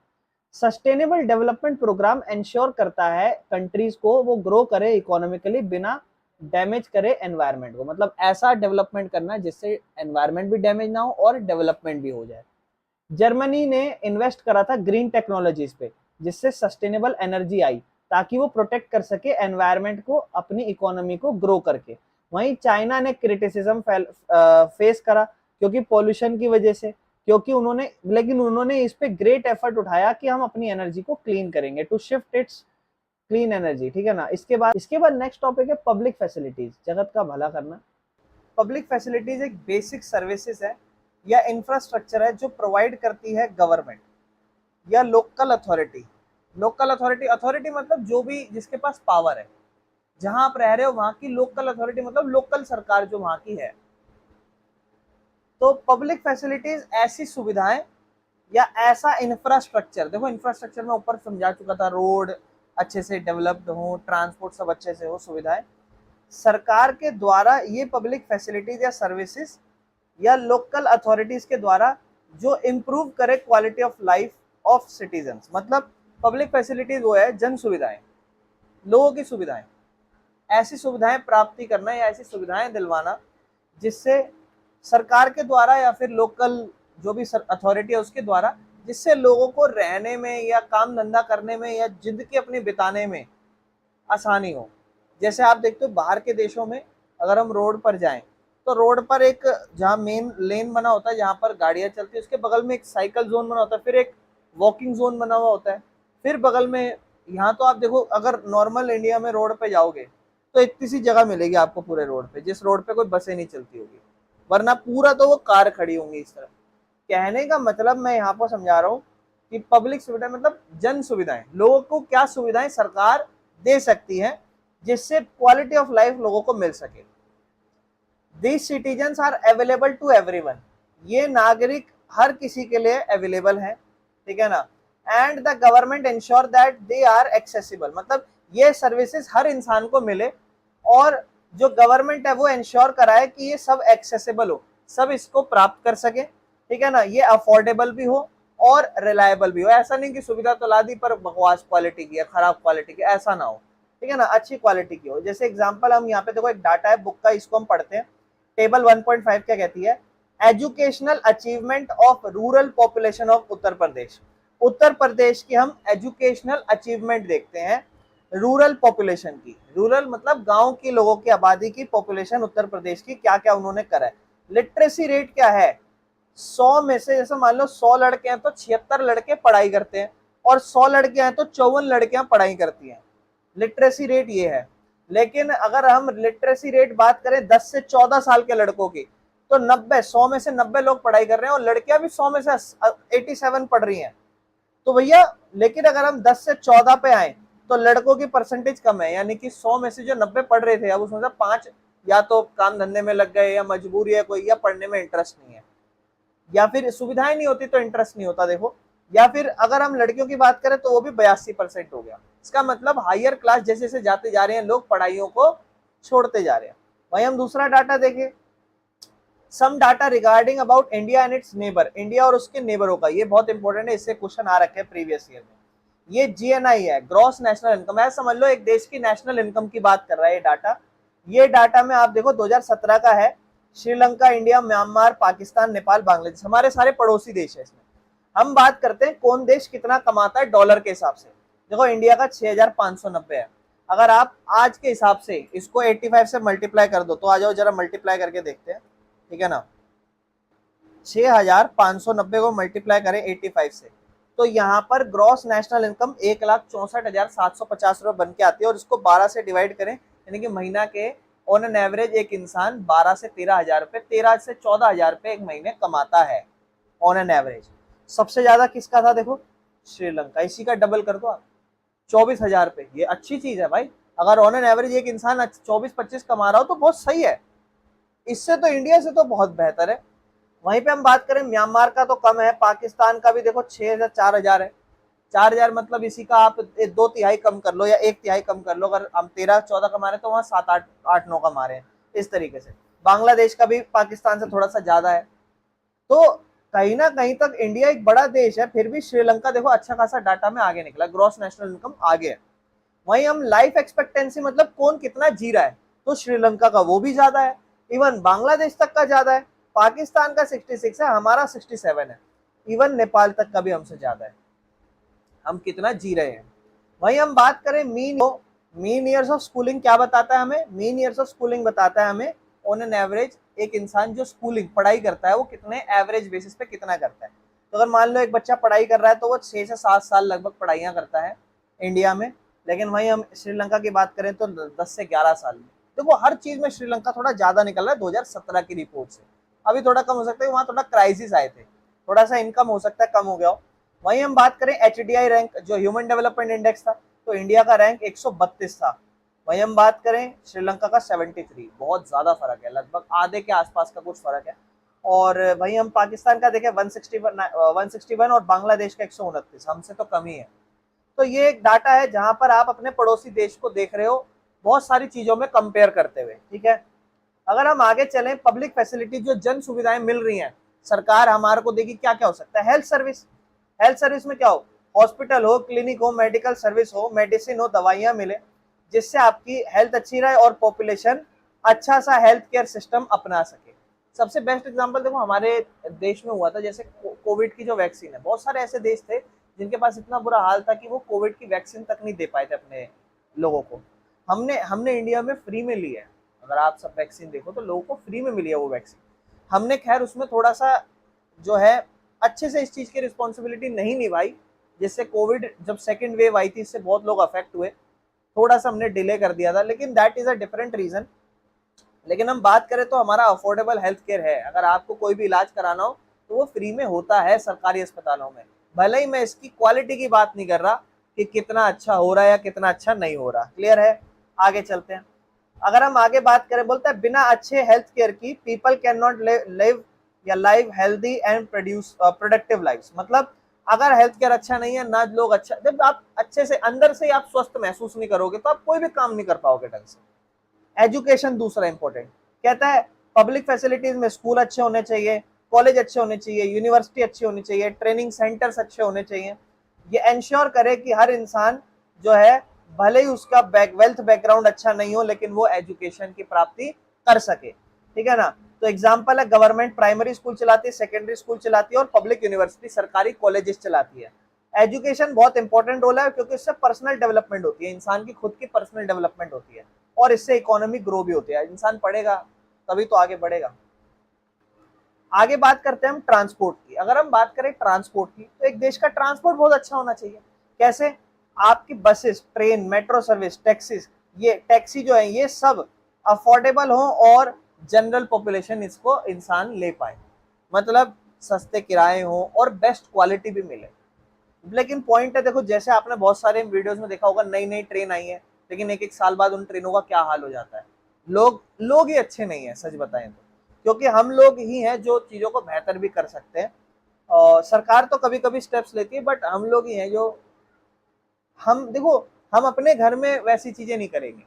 सस्टेनेबल डेवलपमेंट प्रोग्राम इंश्योर करता है कंट्रीज को वो ग्रो करे इकोनॉमिकली बिना डैमेज करे एनवायरमेंट को, मतलब ऐसा डेवलपमेंट करना जिससे एनवायरमेंट भी डैमेज ना हो और डेवलपमेंट भी हो जाए। जर्मनी ने इन्वेस्ट करा था ग्रीन टेक्नोलॉजीज पे जिससे सस्टेनेबल एनर्जी आई ताकि वो प्रोटेक्ट कर सके एनवायरमेंट को अपनी इकोनॉमी को ग्रो करके। वहीं चाइना ने क्रिटिसिज्म फेस करा क्योंकि पॉल्यूशन की वजह से, क्योंकि उन्होंने इस पे ग्रेट एफर्ट उठाया कि हम अपनी एनर्जी को क्लीन करेंगे, to shift its clean energy. ठीक है ना? इसके बाद नेक्स्ट टॉपिक है पब्लिक फैसिलिटीज, जगत का भला करना। पब्लिक फैसिलिटीज एक बेसिक सर्विसेज है या इंफ्रास्ट्रक्चर है जो प्रोवाइड करती है गवर्नमेंट या local authority. Local authority, authority मतलब जो भी जिसके पास पावर है, जहां आप रह रहे हो वहां की लोकल अथॉरिटी मतलब लोकल सरकार जो वहां की है। तो पब्लिक फैसिलिटीज ऐसी सुविधाएं या ऐसा इंफ्रास्ट्रक्चर, देखो इंफ्रास्ट्रक्चर में ऊपर समझा चुका था, रोड अच्छे से डेवलप्ड हो, ट्रांसपोर्ट सब अच्छे से हो, सुविधाएं सरकार के द्वारा, ये पब्लिक फैसिलिटीज या सर्विसेज या लोकल अथॉरिटीज के द्वारा जो इम्प्रूव करे quality of life of citizens. मतलब पब्लिक फैसिलिटीज वो है जन सुविधाएं, लोगों की सुविधाएं, ऐसी सुविधाएं प्राप्ति करना या ऐसी सुविधाएं दिलवाना जिससे सरकार के द्वारा या फिर लोकल जो भी अथॉरिटी है उसके द्वारा, जिससे लोगों को रहने में या काम धंधा करने में या जिंदगी अपनी बिताने में आसानी हो। जैसे आप देखते हो बाहर के देशों में अगर हम रोड पर जाएं तो रोड पर एक जहाँ मेन लेन बना होता है जहाँ पर गाड़ियां चलती है उसके बगल में एक साइकिल जोन बना होता है, फिर एक वॉकिंग जोन बना हुआ होता है, फिर बगल में, यहाँ तो आप देखो अगर नॉर्मल इंडिया में रोड पे जाओगे तो इतनी सी जगह मिलेगी आपको पूरे रोड पे जिस रोड पे कोई बसें नहीं चलती होगी, वरना पूरा तो वो कार खड़ी होंगी इस तरह। कहने का मतलब मैं यहाँ पर समझा रहा हूँ कि पब्लिक सुविधा मतलब जन सुविधाएं, लोगों को क्या सुविधाएं सरकार दे सकती है जिससे क्वालिटी ऑफ लाइफ लोगों को मिल सके। These citizens are available to everyone, ये नागरिक हर किसी के लिए अवेलेबल है, ठीक है ना। And the government ensure that they are accessible, मतलब ये सर्विसेज हर इंसान को मिले और जो गवर्नमेंट है वो इंश्योर कराए कि ये सब एक्सेसिबल हो, सब इसको प्राप्त कर सके, ठीक है ना। ये अफोर्डेबल भी हो और रिलायबल भी हो, ऐसा नहीं कि सुविधा तो ला दी पर बकवास क्वालिटी की है, खराब क्वालिटी की, ऐसा ना हो, ठीक है ना, अच्छी क्वालिटी की हो। जैसे एग्जांपल हम यहाँ पे देखो एक डाटा है बुक का, इसको हम पढ़ते हैं। टेबल 1.5 क्या कहती है? Educational achievement of rural population of Uttar Pradesh. Uttar Pradesh की हम एजुकेशनल अचीवमेंट देखते हैं रूरल पॉपुलेशन की। रूरल मतलब गांव की लोगों की आबादी की पॉपुलेशन उत्तर प्रदेश की क्या क्या उन्होंने करा है। लिटरेसी रेट क्या है? 100 में से जैसे मान लो 100 लड़के हैं तो 76 लड़के पढ़ाई करते हैं, और 100 लड़के हैं तो 54 लड़कियां पढ़ाई करती हैं। लिटरेसी रेट ये है। लेकिन अगर हम लिटरेसी रेट बात करें 10 से 14 साल के लड़कों की, तो 100 में से 90 लोग पढ़ाई कर रहे हैं और लड़कियां भी 100 में से 87 पढ़ रही हैं। तो भैया लेकिन अगर हम 10 से 14 पे आए तो लड़कों की परसेंटेज कम है, यानी कि 100 में से जो 90 पढ़ रहे थे अब उसमें से 5 या तो काम धंधे में लग गए, या मजबूरी है कोई, या पढ़ने में इंटरेस्ट नहीं है, या फिर सुविधाएं नहीं होती तो इंटरेस्ट नहीं होता देखो, या फिर अगर हम लड़कियों की बात करें तो वो भी 82% हो गया। इसका मतलब हायर क्लास जैसे जैसे जाते जा रहे हैं लोग पढ़ाइयों को छोड़ते जा रहे हैं। वहीं हम दूसरा डाटा देखें, some data regarding about India and its neighbour, India और उसके नेबरों का, ये बहुत इंपॉर्टेंट है, इससे क्वेश्चन आ रखे हैं प्रीवियस ईयर में। ये जीएनआई है, ग्रॉस नेशनल इनकम है, समझ लो एक देश की नेशनल इनकम की बात कर रहा है ये डाटा। ये डाटा में आप देखो 2017 का है। श्रीलंका, इंडिया, म्यांमार, पाकिस्तान, नेपाल, बांग्लादेश हमारे सारे पड़ोसी देश है। इसमें हम बात करते हैं कौन देश कितना कमाता है डॉलर के हिसाब से। देखो इंडिया का 6590 है, अगर आप आज के हिसाब से इसको 85 से मल्टीप्लाई कर दो तो आ जाओ जरा मल्टीप्लाई करके देखते हैं, ठीक है ना। 6590 को मल्टीप्लाई करें 85 से तो यहाँ पर ग्रॉस नेशनल इनकम 1,64,750 रुपए बन के आती है, और इसको 12 से डिवाइड करें यानी कि महीना के ऑन एन एवरेज एक इंसान 12 से 13,000 रुपए, 13 से 14,000 रुपए एक महीने कमाता है ऑन एन एवरेज। सबसे ज्यादा किसका था देखो? श्रीलंका, इसी का डबल कर दो आप, 24,000 रुपए। ये अच्छी चीज है भाई, अगर ऑन एन एवरेज एक इंसान 24-25 कमा रहा हो तो बहुत सही है, इससे तो इंडिया से तो बहुत बेहतर है। वहीं पे हम बात करें म्यांमार का तो कम है, पाकिस्तान का भी देखो 6,000 4,000 है। 4,000 मतलब इसी का आप 2/3 कम कर लो या 1/3 कम कर लो, अगर हम 13-14 कमा रहे हैं तो वहाँ 7-8-9 कमा रहे हैं, इस तरीके से। बांग्लादेश का भी पाकिस्तान से थोड़ा सा ज्यादा है। तो कहीं ना कहीं तक इंडिया एक बड़ा देश है, फिर भी श्रीलंका देखो अच्छा खासा डाटा में आगे निकला, ग्रॉस नेशनल इनकम आगे है। वहीं हम लाइफ एक्सपेक्टेंसी मतलब कौन कितना जी रहा है, तो श्रीलंका का वो भी ज्यादा है, इवन बांग्लादेश तक का ज्यादा है, पाकिस्तान का 66 है, हमारा 67 है, इवन नेपाल तक का भी हमसे ज्यादा है, हम कितना जी रहे हैं। वहीं हम बात करें मीन ईयर्स ऑफ स्कूलिंग क्या बताता है हमें? मीन ईयर्स ऑफ स्कूलिंग बताता है हमें ऑन एन एवरेज एक इंसान जो स्कूलिंग पढ़ाई करता है वो कितने एवरेज बेसिस पे कितना करता है। तो अगर मान लो एक बच्चा पढ़ाई कर रहा है तो वो 6 से 7 साल लगभग पढ़ाइयाँ करता है इंडिया में, लेकिन वहीं हम श्रीलंका की बात करें तो 10 से 11 साल में। देखो हर चीज में श्रीलंका थोड़ा ज्यादा निकल रहा है 2017 की रिपोर्ट से, अभी थोड़ा कम हो सकता है, वहां थोड़ा क्राइसिस आए थे, थोड़ा सा इनकम हो सकता है कम हो गया हो। वहीं हम बात करें एचडीआई रैंक जो ह्यूमन डेवलपमेंट इंडेक्स था, तो इंडिया का रैंक 132 था। वहीं हम बात करें श्रीलंका का 73, बहुत ज्यादा फर्क है, लगभग आधे के आसपास का कुछ फर्क है। और वहीं हम पाकिस्तान का देखें 161 और बांग्लादेश का 129, हमसे तो कम ही है। तो ये एक डाटा है जहां पर आप अपने पड़ोसी देश को देख रहे हो बहुत सारी चीजों में कंपेयर करते हुए, ठीक है। अगर हम आगे चलें, पब्लिक फैसिलिटी जो जन सुविधाएं मिल रही हैं सरकार हमारे को देगी, क्या क्या हो सकता है? हेल्थ सर्विस, हेल्थ सर्विस में क्या हो? हॉस्पिटल हो, क्लिनिक हो, मेडिकल सर्विस हो, मेडिसिन हो, दवाइयां मिले, जिससे आपकी हेल्थ अच्छी रहे और पॉपुलेशन अच्छा सा हेल्थ केयर सिस्टम अपना सके। सबसे बेस्ट एग्जांपल देखो हमारे देश में हुआ था, जैसे कोविड की जो वैक्सीन है, बहुत सारे ऐसे देश थे जिनके पास इतना बुरा हाल था कि वो कोविड की वैक्सीन तक नहीं दे पाए थे अपने लोगों को। हमने हमने इंडिया में फ्री में ली है, अगर आप सब वैक्सीन देखो तो लोगों को फ्री में मिली है वो वैक्सीन। हमने खैर उसमें थोड़ा सा जो है अच्छे से इस चीज की रिस्पॉन्सिबिलिटी नहीं निभाई, जिससे कोविड जब सेकेंड वेव आई थी इससे बहुत लोग अफेक्ट हुए, थोड़ा सा हमने डिले कर दिया था, लेकिन that is a different reason. लेकिन हम बात करें तो हमारा अफोर्डेबल हेल्थ केयर है, अगर आपको कोई भी इलाज कराना हो तो वो फ्री में होता है सरकारी अस्पतालों में, भले ही मैं इसकी क्वालिटी की बात नहीं कर रहा कि कितना अच्छा हो रहा है या कितना अच्छा नहीं हो रहा। क्लियर है? आगे चलते हैं। अगर हम आगे बात करें, बोलता है बिना अच्छे हेल्थ केयर की पीपल कैन नॉट लिव या live healthy and productive life. मतलब अगर हेल्थ केयर अच्छा नहीं है ना, लोग अच्छा, जब आप अच्छे से अंदर से आप स्वस्थ महसूस नहीं करोगे तो आप कोई भी काम नहीं कर पाओगे ढंग से। एजुकेशन दूसरा इंपॉर्टेंट, कहता है पब्लिक फैसिलिटीज में स्कूल अच्छे होने चाहिए, कॉलेज अच्छे होने चाहिए, यूनिवर्सिटी अच्छी होनी चाहिए, ट्रेनिंग सेंटर्स अच्छे होने चाहिए। ये इंश्योर करे कि हर इंसान जो है, भले ही उसका वेल्थ बैकग्राउंड अच्छा नहीं हो, लेकिन वो एजुकेशन की प्राप्ति कर सके। ठीक है ना? तो एग्जांपल है, गवर्नमेंट प्राइमरी स्कूल चलाती है, सेकेंडरी स्कूल चलाती है और पब्लिक यूनिवर्सिटी सरकारी कॉलेजेस चलाती है। एजुकेशन बहुत इंपॉर्टेंट रोल है, क्योंकि इससे पर्सनल डेवलपमेंट होती है, इंसान की खुद की पर्सनल डेवलपमेंट होती है, और इससे इकोनॉमी ग्रो भी होती है। इंसान पढ़ेगा तभी तो आगे बढ़ेगा। आगे बात करते हैं हम ट्रांसपोर्ट की। अगर हम बात करें ट्रांसपोर्ट की, तो एक देश का ट्रांसपोर्ट बहुत अच्छा होना चाहिए। कैसे? आपकी buses, train, metro service, taxis, ये टैक्सी जो है ये सब अफोर्डेबल हो और जनरल पॉपुलेशन इसको इंसान ले पाए, मतलब सस्ते किराए हो और बेस्ट क्वालिटी भी मिले। लेकिन पॉइंट है, देखो जैसे आपने बहुत सारे वीडियोस में देखा होगा, नई नई ट्रेन आई है, लेकिन एक एक साल बाद उन ट्रेनों का क्या हाल हो जाता है। लोग ही अच्छे नहीं है, सच बताएं तो, क्योंकि हम लोग ही हैं जो चीजों को बेहतर भी कर सकते हैं। और सरकार तो कभी कभी स्टेप्स लेती है, बट हम लोग ही हैं जो, हम देखो, हम अपने घर में वैसी चीजें नहीं करेंगे,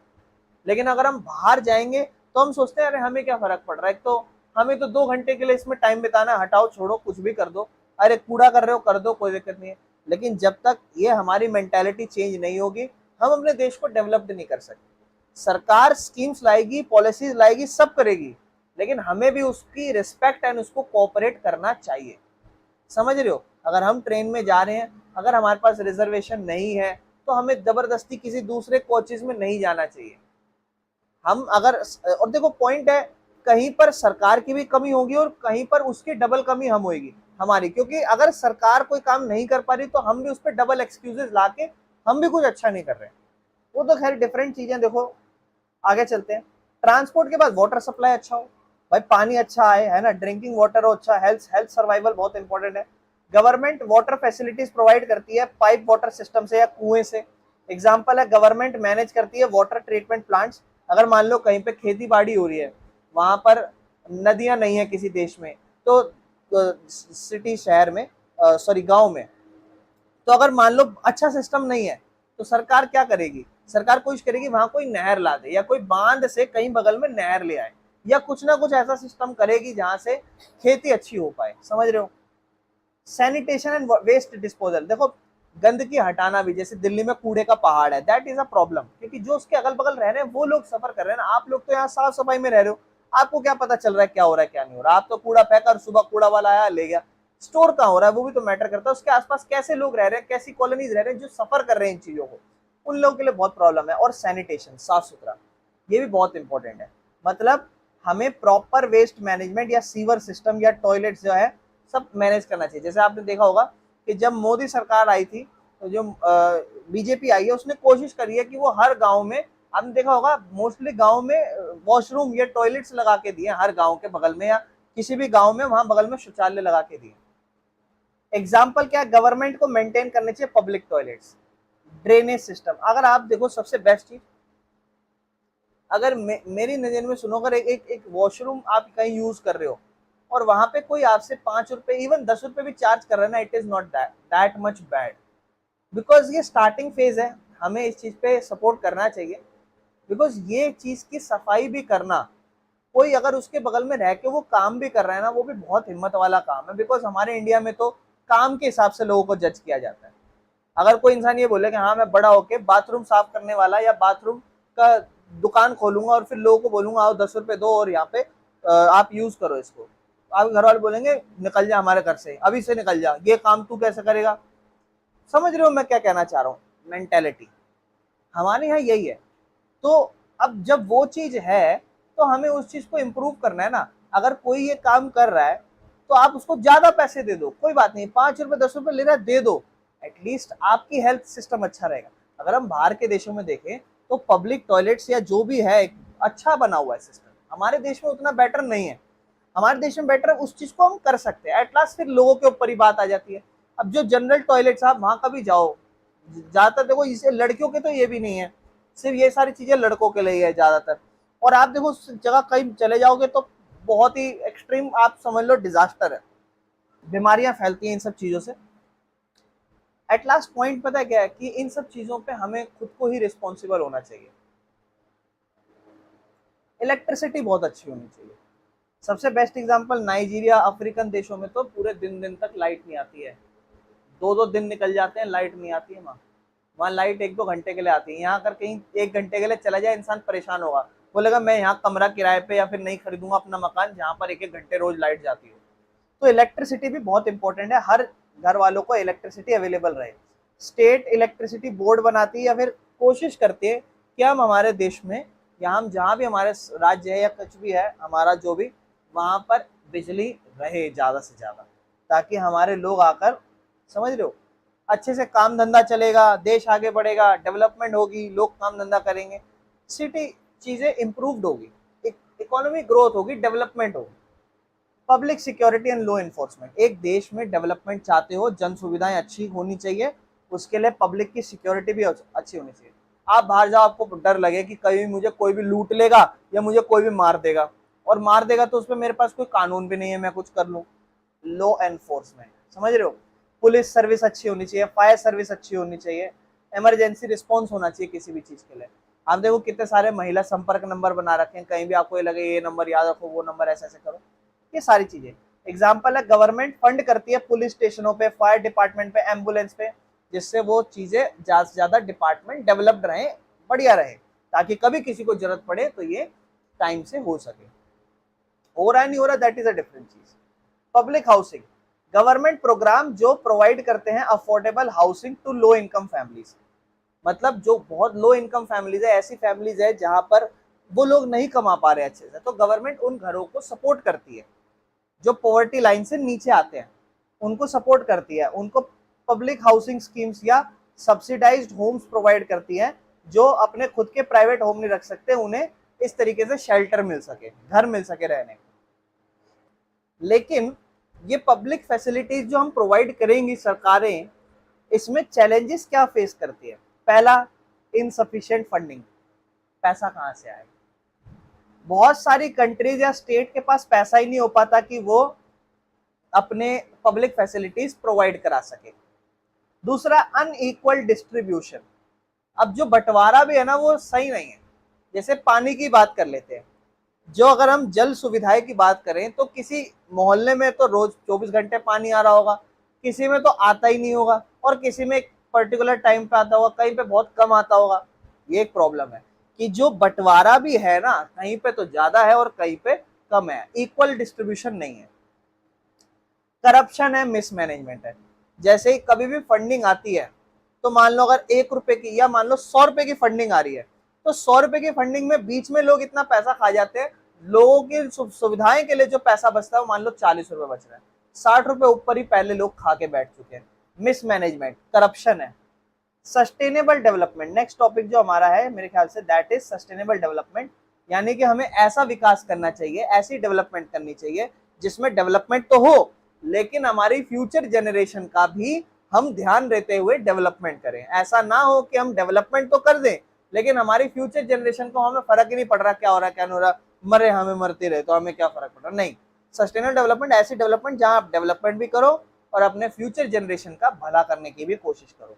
लेकिन अगर हम बाहर जाएंगे तो हम सोचते हैं अरे हमें क्या फर्क पड़ रहा है, तो हमें तो 2 घंटे के लिए इसमें टाइम बिताना है, हटाओ छोड़ो कुछ भी कर दो, अरे कूड़ा कर रहे हो कर दो, कोई दिक्कत नहीं है। लेकिन जब तक ये हमारी मेंटेलिटी चेंज नहीं होगी, हम अपने देश को डेवलप्ड नहीं कर सकते। सरकार स्कीम्स लाएगी, पॉलिसीज लाएगी, सब करेगी, लेकिन हमें भी उसकी रिस्पेक्ट एंड उसको कोऑपरेट करना चाहिए। समझ रहे हो? अगर हम ट्रेन में जा रहे हैं, अगर हमारे पास रिजर्वेशन नहीं है, तो हमें जबरदस्ती किसी दूसरे कोचेज में नहीं जाना चाहिए। हम अगर, और देखो पॉइंट है, कहीं पर सरकार की भी कमी होगी और कहीं पर उसकी डबल कमी हम होगी हमारी, क्योंकि अगर सरकार कोई काम नहीं कर पा रही तो हम भी उस पर डबल एक्सक्यूजेस लाके हम भी कुछ अच्छा नहीं कर रहे। वो तो खैर डिफरेंट चीजें। देखो आगे चलते हैं। ट्रांसपोर्ट के बाद वाटर सप्लाई अच्छा हो, भाई पानी अच्छा आए, है ना, ड्रिंकिंग वाटर हो अच्छा, हेल्थ सर्वाइवल बहुत इंपॉर्टेंट है। गवर्नमेंट वाटर फैसिलिटीज प्रोवाइड करती है पाइप वाटर सिस्टम से या कुएं से। एग्जांपल है, गवर्नमेंट मैनेज करती है वाटर ट्रीटमेंट प्लांट्स। अगर मान लो कहीं पे खेती बाड़ी हो रही है, वहां पर नदियां नहीं है किसी देश में, तो सिटी शहर में, सॉरी गांव में, तो अगर मान लो अच्छा सिस्टम नहीं है, तो सरकार क्या करेगी? सरकार कोशिश करेगी वहां कोई नहर ला दे, या कोई बांध से कहीं बगल में नहर ले आए, या कुछ ना कुछ ऐसा सिस्टम करेगी जहां से खेती अच्छी हो पाए। समझ रहे हो? सैनिटेशन एंड वेस्ट डिस्पोजल, देखो गंदगी हटाना भी, जैसे दिल्ली में कूड़े का पहाड़ है, दैट इज अ प्रॉब्लम, क्योंकि जो उसके अगल बगल रह रहे हैं वो लोग सफर कर रहे हैं ना। आप लोग तो यहाँ साफ सफाई में रह रहे हो, आपको क्या पता चल रहा है क्या हो रहा है क्या नहीं हो रहा। आप तो कूड़ा फेंका और सुबह कूड़ा वाला आया ले गया, स्टोर कहाँ हो रहा है वो भी तो मैटर करता है। उसके आसपास कैसे लोग रह रहे हैं, कैसी कॉलोनीज रह रहे हैं जो सफर कर रहे हैं इन चीजों को, उन लोगों के लिए बहुत प्रॉब्लम है। और सैनिटेशन, साफ सुथरा, ये भी बहुत इंपॉर्टेंट है। मतलब हमें प्रॉपर वेस्ट मैनेजमेंट या सीवर सिस्टम या टॉयलेट्स जो है सब मैनेज करना चाहिए। जैसे आपने देखा होगा कि जब मोदी सरकार आई थी, तो जो बीजेपी आई है उसने कोशिश करी है कि वो हर गांव में, आपने देखा होगा मोस्टली गांव में वॉशरूम या टॉयलेट्स लगा के दिए, हर गांव के बगल में या किसी भी गांव में वहां बगल में शौचालय लगा के दिए। एग्जाम्पल क्या है, गवर्नमेंट को मेंटेन करने चाहिए पब्लिक टॉयलेट्स, ड्रेनेज सिस्टम। अगर आप देखो सबसे बेस्ट चीज, अगर मेरी नजर में सुनो, अगर एक वॉशरूम आप कहीं यूज कर रहे हो और वहां पे कोई आपसे 5 रुपए, इवन 10 रुपए भी चार्ज कर रहा है ना, it is not that much bad, because ये स्टार्टिंग फेज है, हमें इस चीज पे सपोर्ट करना चाहिए। बिकॉज ये चीज की सफाई भी करना, कोई अगर उसके बगल में रह के वो काम भी कर रहा है ना, वो भी बहुत हिम्मत वाला काम है। बिकॉज हमारे इंडिया में तो काम के हिसाब से लोगों को जज किया जाता है। अगर कोई इंसान ये बोले कि हाँ मैं बड़ा होके बाथरूम साफ करने वाला या बाथरूम का दुकान खोलूंगा और फिर लोगों को बोलूंगा आओ 10 रुपए दो और यहाँ पे आप यूज करो इसको, आप घर वाले बोलेंगे निकल जा हमारे घर से, अभी से निकल जा, ये काम तू कैसे करेगा। समझ रहे हो मैं क्या कहना चाह रहा हूँ? मेंटेलिटी हमारे यहाँ यही है। तो अब जब वो चीज है तो हमें उस चीज को इम्प्रूव करना है ना। अगर कोई ये काम कर रहा है तो आप उसको ज्यादा पैसे दे दो, कोई बात नहीं, 5 रुपए 10 रुपए ले रहा है दे दो, एटलीस्ट आपकी हेल्थ सिस्टम अच्छा रहेगा। अगर हम बाहर के देशों में देखें तो पब्लिक टॉयलेट्स या जो भी है अच्छा बना हुआ है सिस्टम, हमारे देश में उतना बेटर नहीं है। हमारे देश में बेटर उस चीज को हम कर सकते हैं, एट लास्ट फिर लोगों के ऊपर ही बात आ जाती है। अब जो जनरल टॉयलेट्स आप वहां कभी जाओ, ज्यादातर देखो इसे लड़कियों के तो ये भी नहीं है, सिर्फ ये सारी चीजें लड़कों के लिए है ज्यादातर। और आप देखो उस जगह कहीं चले जाओगे तो बहुत ही एक्सट्रीम, आप समझ लो डिजास्टर है, बीमारियां फैलती हैं इन सब चीजों से। एट लास्ट पॉइंट पता है क्या है कि इन सब चीजों पे हमें खुद को ही रिस्पॉन्सिबल होना चाहिए। इलेक्ट्रिसिटी बहुत अच्छी होनी चाहिए। सबसे बेस्ट एग्जांपल नाइजीरिया, अफ्रीकन देशों में तो पूरे दिन दिन तक लाइट नहीं आती है, 2-2 दिन निकल जाते हैं, लाइट नहीं आती है वहाँ। वहाँ लाइट 1-2 घंटे के लिए आती है। यहाँ अगर कहीं 1 घंटे के लिए चला जाए इंसान परेशान होगा, बोलेगा मैं यहाँ कमरा किराए पे या फिर नहीं खरीदूंगा अपना मकान जहाँ पर 1-1 घंटे रोज लाइट जाती हो। तो इलेक्ट्रिसिटी भी बहुत इंपॉर्टेंट है, हर घर वालों को इलेक्ट्रिसिटी अवेलेबल रहे। स्टेट इलेक्ट्रिसिटी बोर्ड बनाती है या फिर कोशिश करती है कि हम हमारे देश में या हम जहाँ भी हमारे राज्य है या कुछ भी है हमारा जो भी, वहाँ पर बिजली रहे ज़्यादा से ज़्यादा, ताकि हमारे लोग आकर, समझ रहे हो, अच्छे से काम धंधा चलेगा, देश आगे बढ़ेगा, डेवलपमेंट होगी, लोग काम धंधा करेंगे, सिटी चीज़ें इम्प्रूव्ड होगी, इकोनॉमी ग्रोथ होगी, डेवलपमेंट होगी। Public security and law enforcement, एक देश में डेवलपमेंट चाहते हो, जन सुविधाएं अच्छी होनी चाहिए, उसके लिए पब्लिक की सिक्योरिटी भी अच्छी होनी चाहिए। आप बाहर जाओ, आपको डर लगे कि कहीं मुझे कोई भी लूट लेगा या मुझे कोई भी मार देगा, और मार देगा तो उसमें मेरे पास कोई कानून भी नहीं है मैं कुछ कर लूँ। लॉ एनफोर्समेंट, समझ रहे हो, पुलिस सर्विस अच्छी होनी चाहिए, फायर सर्विस अच्छी होनी चाहिए, इमरजेंसी रिस्पॉन्स होना चाहिए किसी भी चीज के लिए। आप देखो कितने सारे महिला संपर्क नंबर बना रखे हैं, कहीं भी आपको ये लगे ये नंबर याद रखो, वो नंबर ऐसे ऐसे करो, ये सारी चीजें। एग्जाम्पल है, गवर्नमेंट फंड करती है पुलिस स्टेशनों पे, फायर डिपार्टमेंट पे, एम्बुलेंस पे, जिससे वो चीजें ज्यादा से ज्यादा डिपार्टमेंट डेवलप्ड रहे, बढ़िया रहे, ताकि कभी किसी को जरूरत पड़े तो ये टाइम से हो सके। हो रहा है नहीं हो रहा, दैट इज अ डिफरेंट चीज। पब्लिक हाउसिंग, गवर्नमेंट प्रोग्राम जो प्रोवाइड करते हैं affordable housing to low income families, मतलब जो बहुत लो इनकम फैमिलीज है, ऐसी फैमिलीज है जहां पर वो लोग नहीं कमा पा रहे अच्छे से, तो गवर्नमेंट उन घरों को सपोर्ट करती है, जो पॉवर्टी लाइन से नीचे आते हैं उनको सपोर्ट करती है, उनको पब्लिक हाउसिंग स्कीम्स या सब्सिडाइज्ड होम्स प्रोवाइड करती है, जो अपने खुद के प्राइवेट होम नहीं रख सकते, उन्हें इस तरीके से शेल्टर मिल सके, घर मिल सके रहने को। लेकिन ये पब्लिक फैसिलिटीज जो हम प्रोवाइड करेंगी सरकारें, इसमें चैलेंजेस क्या फेस करती है। पहला, इनसफिशिएंट फंडिंग, पैसा कहाँ से आएगा। बहुत सारी कंट्रीज या स्टेट के पास पैसा ही नहीं हो पाता कि वो अपने पब्लिक फैसिलिटीज प्रोवाइड करा सके। दूसरा, अनइक्वल डिस्ट्रीब्यूशन, अब जो बंटवारा भी है ना वो सही नहीं है। जैसे पानी की बात कर लेते हैं, जो अगर हम जल सुविधाएं की बात करें तो किसी मोहल्ले में तो रोज 24 घंटे पानी आ रहा होगा, किसी में तो आता ही नहीं होगा, और किसी में एक पर्टिकुलर टाइम पे आता होगा, कहीं पे बहुत कम आता होगा। ये एक प्रॉब्लम है कि जो बंटवारा भी है ना, कहीं पे तो ज्यादा है और कहीं पे कम है, इक्वल डिस्ट्रीब्यूशन नहीं है। करप्शन है, मिसमैनेजमेंट है। जैसे ही कभी भी फंडिंग आती है तो मान लो अगर 1 रुपए की या मान लो 100 रुपए की फंडिंग आ रही है, तो 100 रुपए की फंडिंग में बीच में लोग इतना पैसा खा जाते हैं, लोगों की सुविधाएं के लिए जो पैसा बचता है वो मान लो 40 रुपए बच रहा है, 60 रुपए ऊपर ही पहले लोग खा के बैठ चुके हैं। मिसमैनेजमेंट, करप्शन है। सस्टेनेबल डेवलपमेंट, नेक्स्ट टॉपिक जो हमारा है मेरे ख्याल से, दैट इज सस्टेनेबल डेवलपमेंट, यानी कि हमें ऐसा विकास करना चाहिए, ऐसी डेवलपमेंट करनी चाहिए जिसमें डेवलपमेंट तो हो लेकिन हमारी फ्यूचर जनरेशन का भी हम ध्यान देते हुए डेवलपमेंट करें। ऐसा ना हो कि हम डेवलपमेंट तो कर दें लेकिन हमारी फ्यूचर जनरेशन को हमें फर्क ही नहीं पड़ रहा क्या हो रहा है क्या नहीं हो रहा, मरे हमें मरते रहे तो हमें क्या फर्क पड़ रहा। नहीं, सस्टेनेबल डेवलपमेंट ऐसी डेवलपमेंट जहां आप डेवलपमेंट भी करो और अपने फ्यूचर जनरेशन का भला करने की भी कोशिश करो।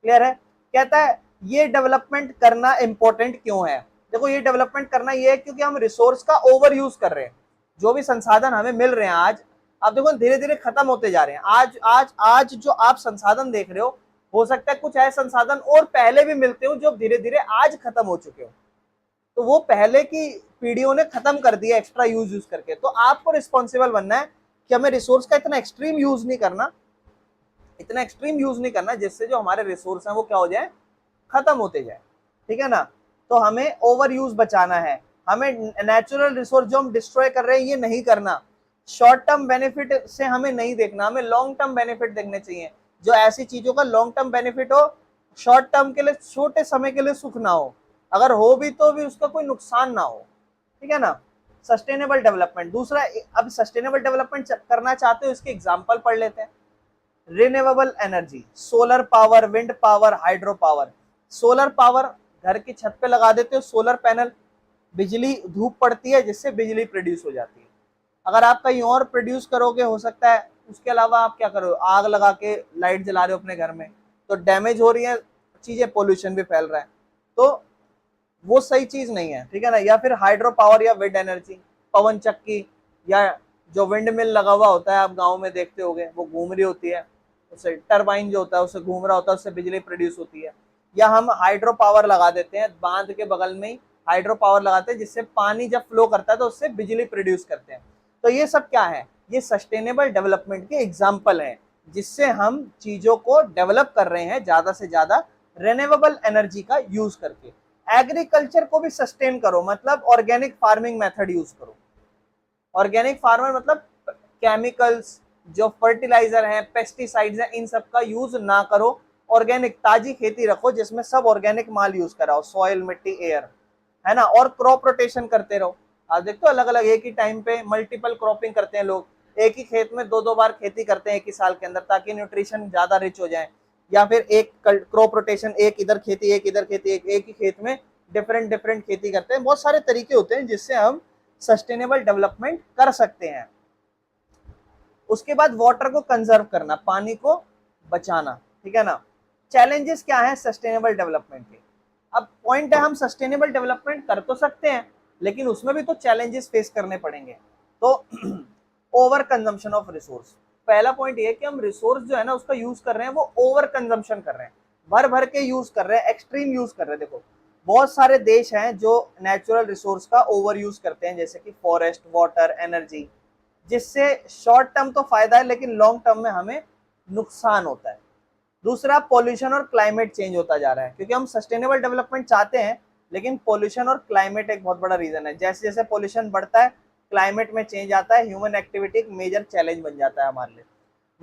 क्लियर है। कहता है ये डेवलपमेंट करना इंपॉर्टेंट क्यों है। देखो ये डेवलपमेंट करना ये है क्योंकि हम रिसोर्स का ओवर यूज कर रहे हैं, जो भी संसाधन हमें मिल रहे हैं आज, आप देखो धीरे धीरे खत्म होते जा रहे हैं। आज आज आज जो आप संसाधन देख रहे हो सकता है कुछ ऐसे संसाधन और पहले भी मिलते हो जो धीरे धीरे आज खत्म हो चुके हो, तो वो पहले की पीढ़ियों ने खत्म कर दिया एक्स्ट्रा यूज करके। तो आपको रिस्पॉन्सिबल बनना है कि हमें रिसोर्स का इतना एक्सट्रीम यूज नहीं करना, इतना एक्सट्रीम यूज नहीं करना जिससे जो हमारे रिसोर्स हैं वो क्या हो जाए, खत्म होते जाए। ठीक है ना। तो हमें ओवर यूज बचाना है, हमें नेचुरल रिसोर्स जो हम डिस्ट्रॉय कर रहे हैं ये नहीं करना। शॉर्ट टर्म बेनिफिट से हमें नहीं देखना, हमें लॉन्ग टर्म बेनिफिट देखने चाहिए। जो ऐसी चीजों का लॉन्ग टर्म बेनिफिट हो, शॉर्ट टर्म के लिए छोटे समय के लिए सुख ना हो, अगर हो भी तो भी उसका कोई नुकसान ना हो। ठीक है ना। सस्टेनेबल डेवलपमेंट दूसरा, अब सस्टेनेबल डेवलपमेंट करना चाहते हो इसके एग्जाम्पल पढ़ लेते हैं। Renewable energy, solar power, wind power, hydro power. Solar power घर की छत पे लगा देते हो सोलर पैनल, बिजली धूप पड़ती है जिससे बिजली प्रोड्यूस हो जाती है। अगर आप कहीं और प्रोड्यूस करोगे, हो सकता है उसके अलावा आप क्या करो, आग लगा के लाइट जला रहे हो अपने घर में, तो डैमेज हो रही है चीजें, पोल्यूशन भी फैल रहा है, तो वो सही चीज नहीं है, ठीक है ना। या फिर हाइड्रो पावर या विंड एनर्जी, पवन चक्की, या जो विंड मिल लगा हुआ होता है, आप गाँव में देखते होगे, वो घूम रही होती है, उससे टरबाइन जो होता है उससे घूम रहा होता है, उससे बिजली प्रोड्यूस होती है। या हम हाइड्रो पावर लगाते हैं, बांध के बगल में ही हाइड्रो पावर लगाते हैं, जिससे पानी जब फ्लो करता है तो उससे बिजली प्रोड्यूस करते हैं। तो ये सब क्या है, ये सस्टेनेबल डेवलपमेंट के एग्जाम्पल हैं, जिससे हम चीजों को डेवलप कर रहे हैं ज्यादा से ज्यादा रिन्यूएबल एनर्जी का यूज करके। एग्रीकल्चर को भी सस्टेन करो, मतलब ऑर्गेनिक फार्मिंग मेथड यूज करो। ऑर्गेनिक फार्मर मतलब केमिकल्स, जो फर्टिलाइजर हैं, पेस्टिसाइड्स हैं, इन सब का यूज ना करो। ऑर्गेनिक ताजी खेती रखो जिसमें सब ऑर्गेनिक माल यूज कराओ, सॉइल, मिट्टी, एयर, है ना। और क्रॉप रोटेशन करते रहो। आप देखते हो अलग अलग एक ही टाइम पे मल्टीपल क्रॉपिंग करते हैं लोग, एक ही खेत में दो दो बार खेती करते हैं एक ही साल के अंदर, ताकि न्यूट्रिशन ज्यादा रिच हो जाए। या फिर एक क्रॉप रोटेशन, एक इधर खेती, एक इधर खेती, एक ही खेत में डिफरेंट डिफरेंट खेती करते हैं। बहुत सारे तरीके होते हैं जिससे हम सस्टेनेबल डेवलपमेंट कर सकते हैं। उसके बाद वाटर को कंजर्व करना, पानी को बचाना, ठीक है ना। चैलेंजेस क्या है सस्टेनेबल डेवलपमेंट के? अब पॉइंट है, हम सस्टेनेबल डेवलपमेंट कर तो सकते हैं, लेकिन उसमें भी तो चैलेंजेस फेस करने पड़ेंगे। तो ओवर कंजम्पशन ऑफ रिसोर्स, पहला पॉइंट ये है कि हम रिसोर्स जो है ना उसका यूज कर रहे हैं, वो ओवर कंजम्पशन कर रहे हैं, भर भर के यूज कर रहे हैं, एक्सट्रीम यूज कर रहे हैं। देखो बहुत सारे देश हैं जो नेचुरल रिसोर्स का ओवर यूज करते हैं, जैसे कि फॉरेस्ट, वाटर, एनर्जी, जिससे शॉर्ट टर्म तो फायदा है लेकिन लॉन्ग टर्म में हमें नुकसान होता है। दूसरा, पॉल्यूशन और क्लाइमेट चेंज होता जा रहा है, क्योंकि हम सस्टेनेबल डेवलपमेंट चाहते हैं, लेकिन पॉल्यूशन और क्लाइमेट एक बहुत बड़ा रीजन है। जैसे जैसे पॉल्यूशन बढ़ता है, क्लाइमेट में चेंज आता है, ह्यूमन एक्टिविटी एक मेजर चैलेंज बन जाता है हमारे लिए।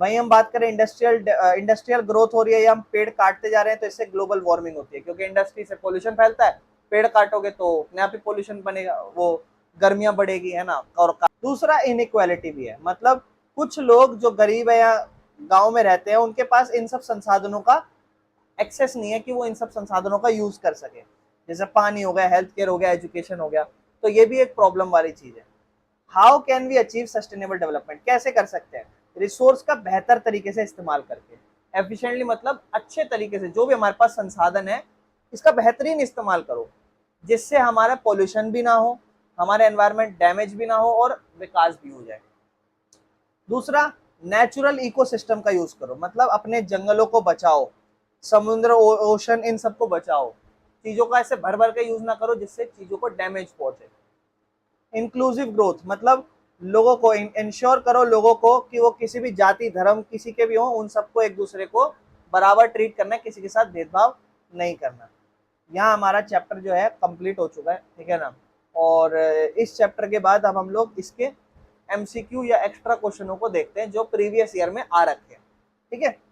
वहीं हम बात करें इंडस्ट्रियल ग्रोथ हो रही है, या हम पेड़ काटते जा रहे हैं, तो इससे ग्लोबल वार्मिंग होती है, क्योंकि इंडस्ट्री से पॉल्यूशन फैलता है, पेड़ काटोगे तो अपने आप ही पॉल्यूशन बनेगा, वो गर्मियां बढ़ेगी, है ना। और दूसरा, इनइक्वालिटी भी है, मतलब कुछ लोग जो गरीब है या गांव में रहते हैं, उनके पास इन सब संसाधनों का एक्सेस नहीं है कि वो इन सब संसाधनों का यूज कर सके, जैसे पानी हो गया, हेल्थ केयर हो गया, एजुकेशन हो गया, तो ये भी एक प्रॉब्लम वाली चीज है। How can we achieve sustainable development, कैसे कर सकते हैं? रिसोर्स का बेहतर तरीके से इस्तेमाल करके, एफिशिएंटली, मतलब अच्छे तरीके से, जो भी हमारे पास संसाधन है इसका बेहतरीन इस्तेमाल करो, जिससे हमारा पॉल्यूशन भी ना हो, हमारे एनवायरनमेंट डैमेज भी ना हो, और विकास भी हो जाए। दूसरा, नेचुरल इकोसिस्टम का यूज करो, मतलब अपने जंगलों को बचाओ, समुद्र, ओशन, इन सबको बचाओ। चीजों का ऐसे भर भर के यूज ना करो जिससे चीजों को डैमेज पहुंचे। इंक्लूसिव ग्रोथ, मतलब लोगों को इंश्योर करो, लोगों को कि वो किसी भी जाति, धर्म, किसी के भी हो, उन सबको एक दूसरे को बराबर ट्रीट करना है, किसी के साथ भेदभाव नहीं करना। यहाँ हमारा चैप्टर जो है कंप्लीट हो चुका है, ठीक है ना। और इस चैप्टर के बाद अब हम लोग इसके एमसीक्यू या एक्स्ट्रा क्वेश्चनों को देखते हैं जो प्रीवियस ईयर में आ रखे हैं, ठीक है।